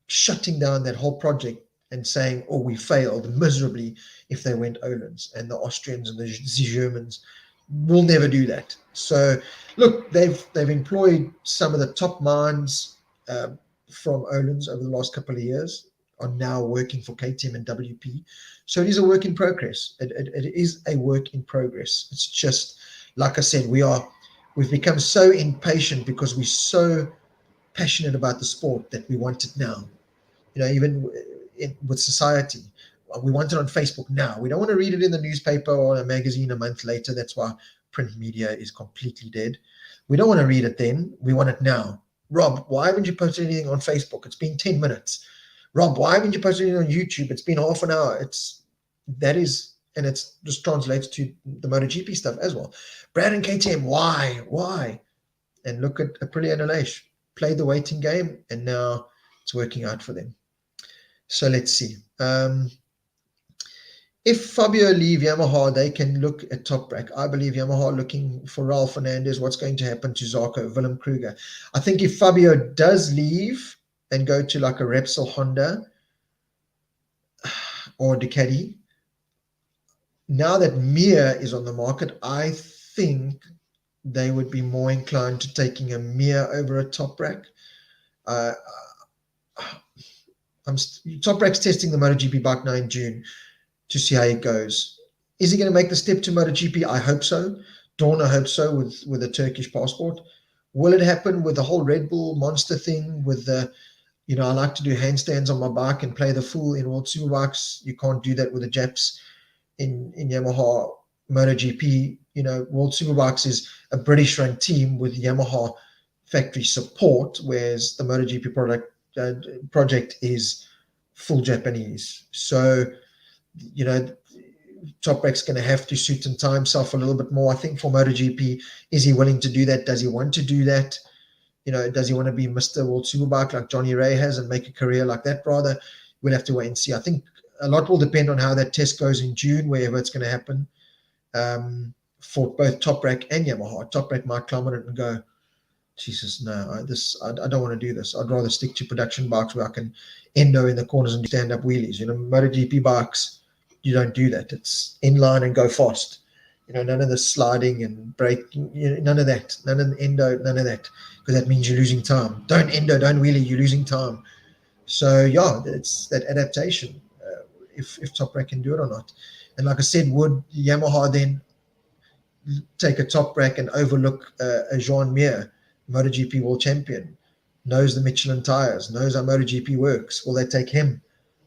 [SPEAKER 1] shutting down that whole project and saying, oh, we failed miserably if they went Öhlins. And the Austrians and the Germans will never do that. So look, they've employed some of the top minds from Öhlins over the last couple of years, are now working for KTM and WP. So it is a work in progress. It is a work in progress. It's just, like I said, we've become so impatient because we're so passionate about the sport that we want it now. Even with society, we want it on Facebook now. We don't want to read it in the newspaper or a magazine a month later. That's why print media is completely dead. We don't want to read it then. We want it now. Rob, why haven't you posted anything on Facebook? It's been 10 minutes. Rob, why haven't you posted anything on YouTube? It's been half an hour. And it just translates to the MotoGP stuff as well. Brad and KTM, why? And look at Aprilia and Aleix. Played the waiting game, and now it's working out for them. So let's see. If Fabio leave Yamaha, they can look at Toprak. I believe Yamaha looking for Raul Fernandez. What's going to happen to Zarco, Willem Kruger? I think if Fabio does leave and go to like a Repsol Honda or Ducati, now that Mir is on the market, I think they would be more inclined to taking a Mir over a Toprak. Toprak's testing the MotoGP bike now in June to see how it goes. Is he going to make the step to MotoGP? I hope so. Dawn, I hope so, with a Turkish passport. Will it happen with the whole Red Bull Monster thing? With the, I like to do handstands on my bike and play the fool in World Superbikes. You can't do that with the Japs in Yamaha MotoGP. World Superbikes is a British-run team with Yamaha factory support, whereas the MotoGP project is full Japanese. So, Toprak's going to have to suit and tie himself a little bit more. I think for MotoGP, is he willing to do that? Does he want to do that? Does he want to be Mr. World Superbike like Johnny Ray has and make a career like that? Rather, we'll have to wait and see. I think a lot will depend on how that test goes in June, wherever it's going to happen, for both Toprak and Yamaha. Toprak might climb on it and go, Jesus, no, I don't want to do this. I'd rather stick to production bikes where I can endo in the corners and do stand-up wheelies. MotoGP bikes, you don't do that. It's inline and go fast. None of the sliding and braking, none of that. None of the endo, none of that. Because that means you're losing time. Don't endo, don't wheelie, you're losing time. So, yeah, it's that adaptation, if Toprak can do it or not. And like I said, would Yamaha then take a Toprak and overlook a Jean Mir, MotoGP world champion, knows the Michelin tires, knows how MotoGP works? Will they take him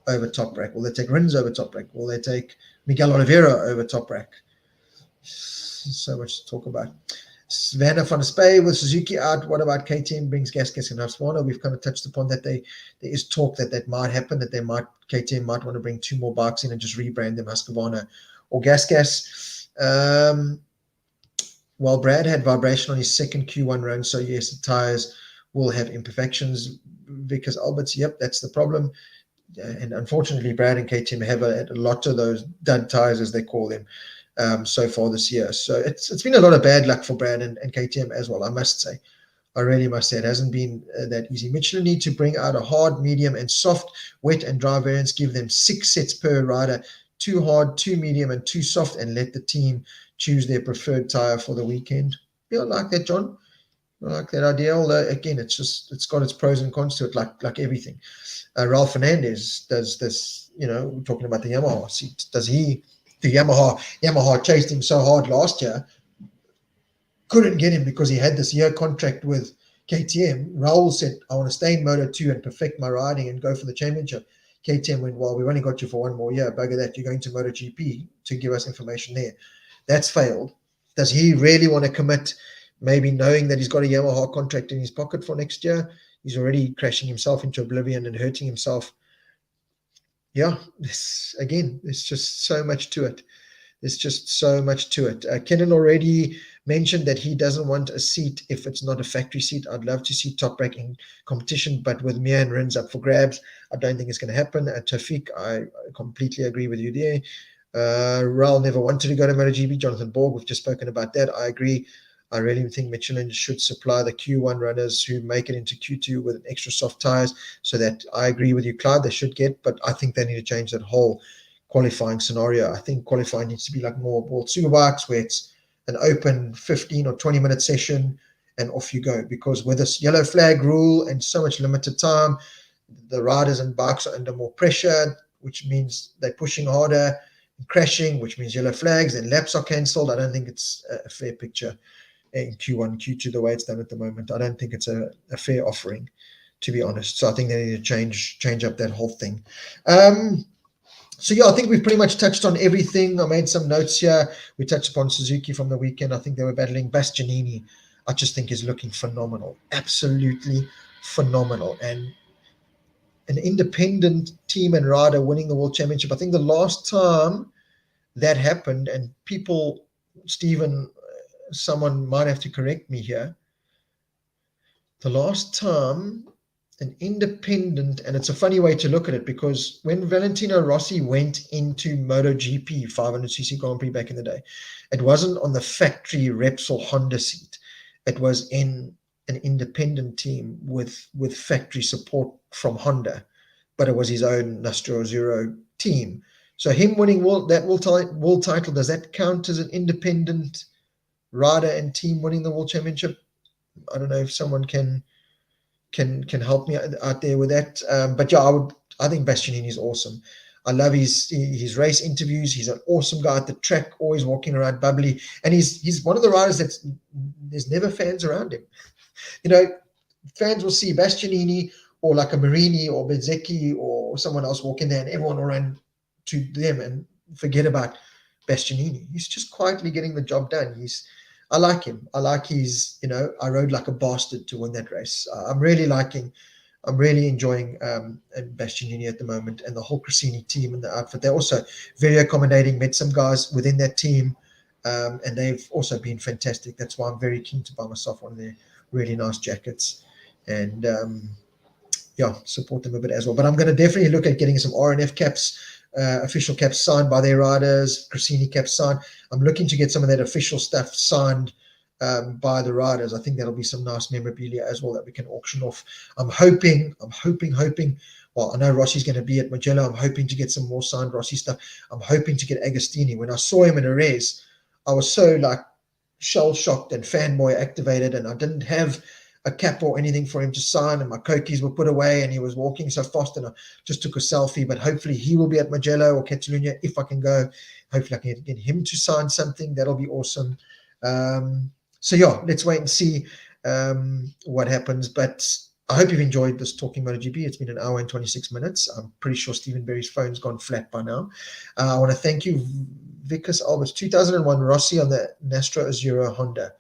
[SPEAKER 1] over Toprak? Will they take Rins over Toprak? Will they take Miguel Oliveira over Toprak? So much to talk about. Savannah van der Spey with Suzuki out. What about KTM brings Gasgas and Husqvarna? We've kind of touched upon that. There is talk that might happen, that KTM might want to bring two more bikes in and just rebrand them Husqvarna or Gasgas. While Brad had vibration on his second Q1 run, so yes, the tires will have imperfections. Because Alberts, yep, that's the problem. And unfortunately, Brad and KTM have a lot of those dud tires, as they call them, so far this year. So it's been a lot of bad luck for Brad and KTM as well, I must say. I really must say it hasn't been that easy. Michelin need to bring out a hard, medium, and soft, wet and dry variants. Give them 6 sets per rider, 2 hard, 2 medium, and 2 soft, and let the team choose their preferred tire for the weekend. Yeah, I like that, John. I like that idea. Although again, it's got its pros and cons to it, like everything. Raul Fernandez does this. We're talking about the Yamaha seat. The Yamaha chased him so hard last year, couldn't get him because he had this year contract with KTM. Raul said, I want to stay in Moto2 and perfect my riding and go for the championship. KTM went, well, we've only got you for 1 more year. Bugger that. You're going to MotoGP to give us information there. That's failed. Does he really want to commit, maybe knowing that he's got a Yamaha contract in his pocket for next year? He's already crashing himself into oblivion and hurting himself. Yeah, there's just so much to it. Kenan already mentioned that he doesn't want a seat if it's not a factory seat. I'd love to see Toprak in competition, but with Mir and Rins up for grabs, I don't think it's going to happen. Tawfiq, I completely agree with you there. Raul never wanted to go to MotoGP. Jonathan Borg, we've just spoken about that. I agree. I really think Michelin should supply the Q1 runners who make it into Q2 with extra soft tires, so that I agree with you, Clyde, they should get, but I think they need to change that whole qualifying scenario. I think qualifying needs to be like more World Superbikes, where it's an open 15 or 20-minute session and off you go. Because with this yellow flag rule and so much limited time, the riders and bikes are under more pressure, which means they're pushing harder and crashing, which means yellow flags, and laps are cancelled. I don't think it's a fair picture in Q1, Q2, the way it's done at the moment. I don't think it's a fair offering, to be honest. So I think they need to change up that whole thing. So yeah, I think we've pretty much touched on everything. I made some notes here. We touched upon Suzuki from the weekend. I think they were battling Bastianini. I just think is looking phenomenal, absolutely phenomenal, and an independent team and rider winning the world championship. I think the last time that happened, and people, Stephen, someone might have to correct me here. The last time an independent, and it's a funny way to look at it because when Valentino Rossi went into MotoGP 500cc Grand Prix back in the day, it wasn't on the factory Repsol Honda seat. It was in an independent team with factory support from Honda, but it was his own Nastro Azzurro team. So him winning world title, does that count as an independent rider and team winning the world championship? I don't know if someone can help me out there with that. But yeah, I think Bastianini is awesome. I love his race interviews. He's an awesome guy at the track, always walking around bubbly, and he's one of the riders that's there's never fans around him. You know, fans will see Bastianini or like a Marini or Bezzecchi or someone else walk in there, and everyone will run to them and forget about Bastianini. He's just quietly getting the job done. I like him. I like I rode like a bastard to win that race. I'm really enjoying Bastianini at the moment, and the whole Cressini team and the outfit. They're also very accommodating. Met some guys within that team, and they've also been fantastic. That's why I'm very keen to buy myself one of their really nice jackets, and yeah, support them a bit as well. But I'm going to definitely look at getting some RNF caps, official caps signed by their riders, Cressini caps signed. I'm looking to get some of that official stuff signed by the riders. I think that'll be some nice memorabilia as well that we can auction off. I'm hoping. Well, I know Rossi's going to be at Mugello. I'm hoping to get some more signed Rossi stuff. I'm hoping to get Agostini. When I saw him in a res, I was so like shell shocked and fanboy activated, and I didn't have a cap or anything for him to sign, and my Kokis were put away, and he was walking so fast, and I just took a selfie. But hopefully he will be at Mugello or Catalunya if I can go. Hopefully I can get him to sign something. That'll be awesome. So yeah, let's wait and see what happens. But I hope you've enjoyed this Talking MotoGP. It's been an hour and 26 minutes. I'm pretty sure Stephen Berry's phone's gone flat by now. I want to thank you, Vicus Alberts, 2001 Rossi on the Nastro Azzurro Honda.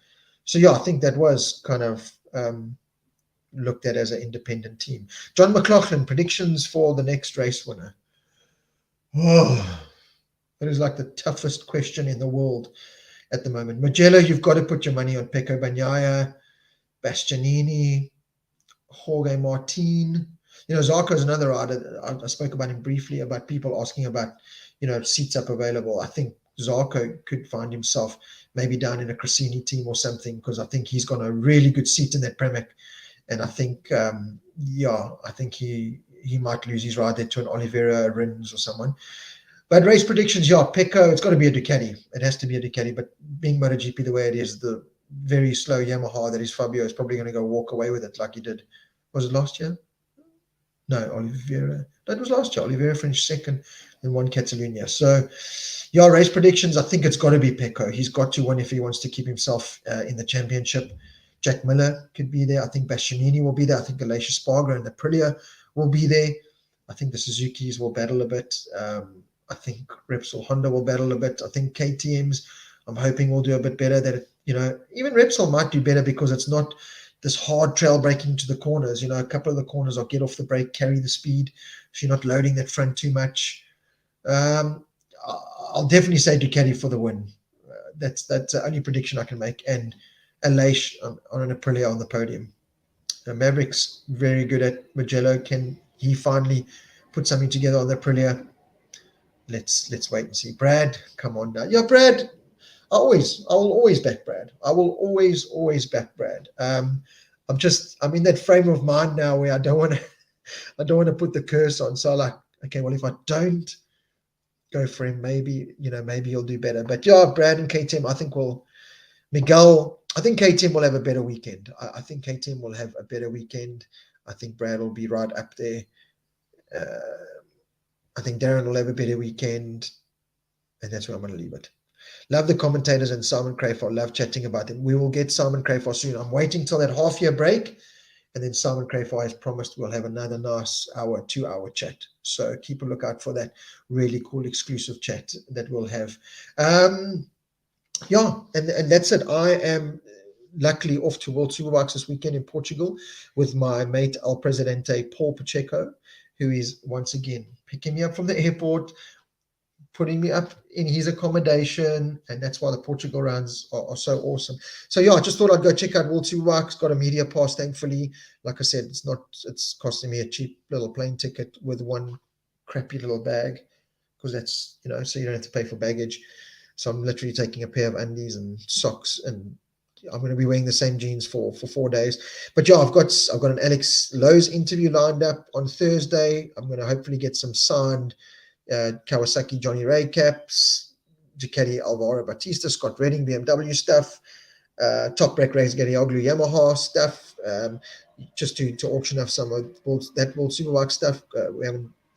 [SPEAKER 1] So yeah, I think that was kind of looked at as an independent team. John McLaughlin, predictions for the next race winner. Oh, that is like the toughest question in the world at the moment. Mugello, you've got to put your money on Pecco Bagnaia, Bastianini, Jorge Martin. Zarco is another rider. I spoke about him briefly, about people asking about, seats up available. I think Zarco could find himself maybe down in a Cressini team or something, because I think he's got a really good seat in that Pramac. And I think, I think he might lose his ride there to an Oliveira, Rins or someone. But race predictions, Pecco, it's got to be a Ducati. It has to be a Ducati. But being MotoGP the way it is, the very slow Yamaha that is Fabio is probably going to go walk away with it like he did. Was it last year? No, Oliveira. No, it was last year. Oliveira finished second and won Catalunya. So, race predictions, I think it's got to be Pecco. He's got to win if he wants to keep himself in the championship. Jack Miller could be there. I think Bastianini will be there. I think Alicia Spargo and Aprilia will be there. I think the Suzukis will battle a bit. I think Repsol Honda will battle a bit. I think KTM's, I'm hoping, will do a bit better. That even Repsol might do better because it's not this hard trail braking to the corners. A couple of the corners I'll get off the brake, carry the speed, so you're not loading that front too much. I'll definitely say Ducati for the win. That's the only prediction I can make. And Aleix on an Aprilia on the podium. Maverick's very good at Mugello. Can he finally put something together on the Aprilia? Let's wait and see. Brad, come on now. Yeah, Brad. I will always back Brad. I will always back Brad. I'm in that frame of mind now where I don't want to put the curse on. So okay, well, if I don't go for him, maybe he'll do better. But Brad and KTM, I think Miguel, I think KTM will have a better weekend. I think KTM will have a better weekend. I think Brad will be right up there. I think Darren will have a better weekend. And that's where I'm going to leave it. Love the commentators and Simon Crayford. Love chatting about them. We will get Simon Crayford soon. I'm waiting till that half-year break, And then Simon Crayford has promised we'll have another nice hour, 2 hour chat. So keep a lookout for that really cool exclusive chat that we'll have. Yeah, and that's it. I am luckily off to World Superbikes this weekend in Portugal with my mate El Presidente Paul Pacheco, who is once again picking me up from the airport, putting me up in his accommodation, and that's why the Portugal runs are so awesome. So yeah, I just thought I'd go check out World Superbikes. Got a media pass, thankfully. Like I said, it's costing me a cheap little plane ticket with one crappy little bag, because that's, so you don't have to pay for baggage. So I'm literally taking a pair of undies and socks, and I'm going to be wearing the same jeans for 4 days. But yeah, I've got an Alex Lowe's interview lined up on Thursday. I'm going to hopefully get some signed Kawasaki Johnny Ray caps, Ducati Alvaro Batista, Scott Redding BMW stuff, Top Rack Race Gary Oglu Yamaha stuff, just to auction off some of that World Superbike stuff.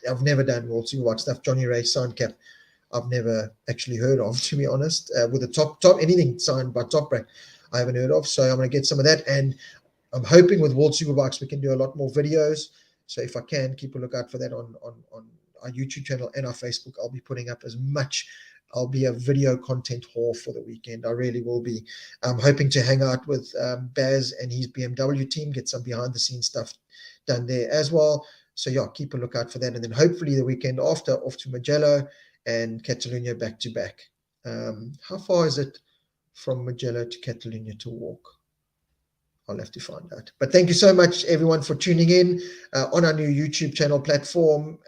[SPEAKER 1] I've never done World Superbike stuff. Johnny Ray signed cap, I've never actually heard of, to be honest. With the top anything signed by Top Rack, I haven't heard of. So I'm going to get some of that, and I'm hoping with World Superbikes we can do a lot more videos. So if I can, keep a lookout for that on our YouTube channel and our Facebook. I'll be putting up as much. I'll be a video content whore for the weekend. I really will be. I'm hoping to hang out with Baz and his BMW team, get some behind the scenes stuff done there as well. So yeah, keep a lookout for that. And then hopefully the weekend after, off to Mugello and Catalunya back to back. How far is it from Mugello to Catalunya to walk? I'll have to find out. But thank you so much, everyone, for tuning in on our new YouTube channel platform.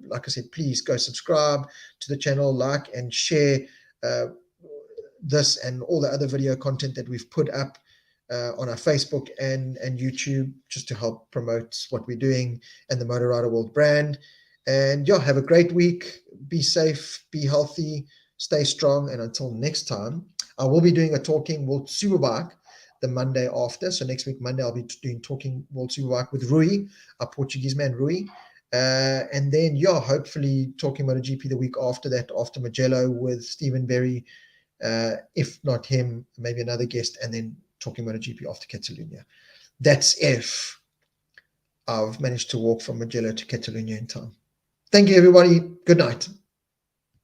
[SPEAKER 1] Like I said, please go subscribe to the channel, like and share this and all the other video content that we've put up on our Facebook and YouTube, just to help promote what we're doing and the Motor Rider World brand. And yeah, have a great week. Be safe, be healthy, stay strong. And until next time, I will be doing a Talking World Superbike the Monday after. So next week, Monday, I'll be doing Talking World Superbike with Rui, our Portuguese man, Rui. And then, yeah, hopefully Talking MotoGP the week after that, after Mugello with Stephen Berry. If not him, maybe another guest, and then Talking MotoGP after Catalunya. That's if I've managed to walk from Mugello to Catalunya in time. Thank you, everybody. Good night.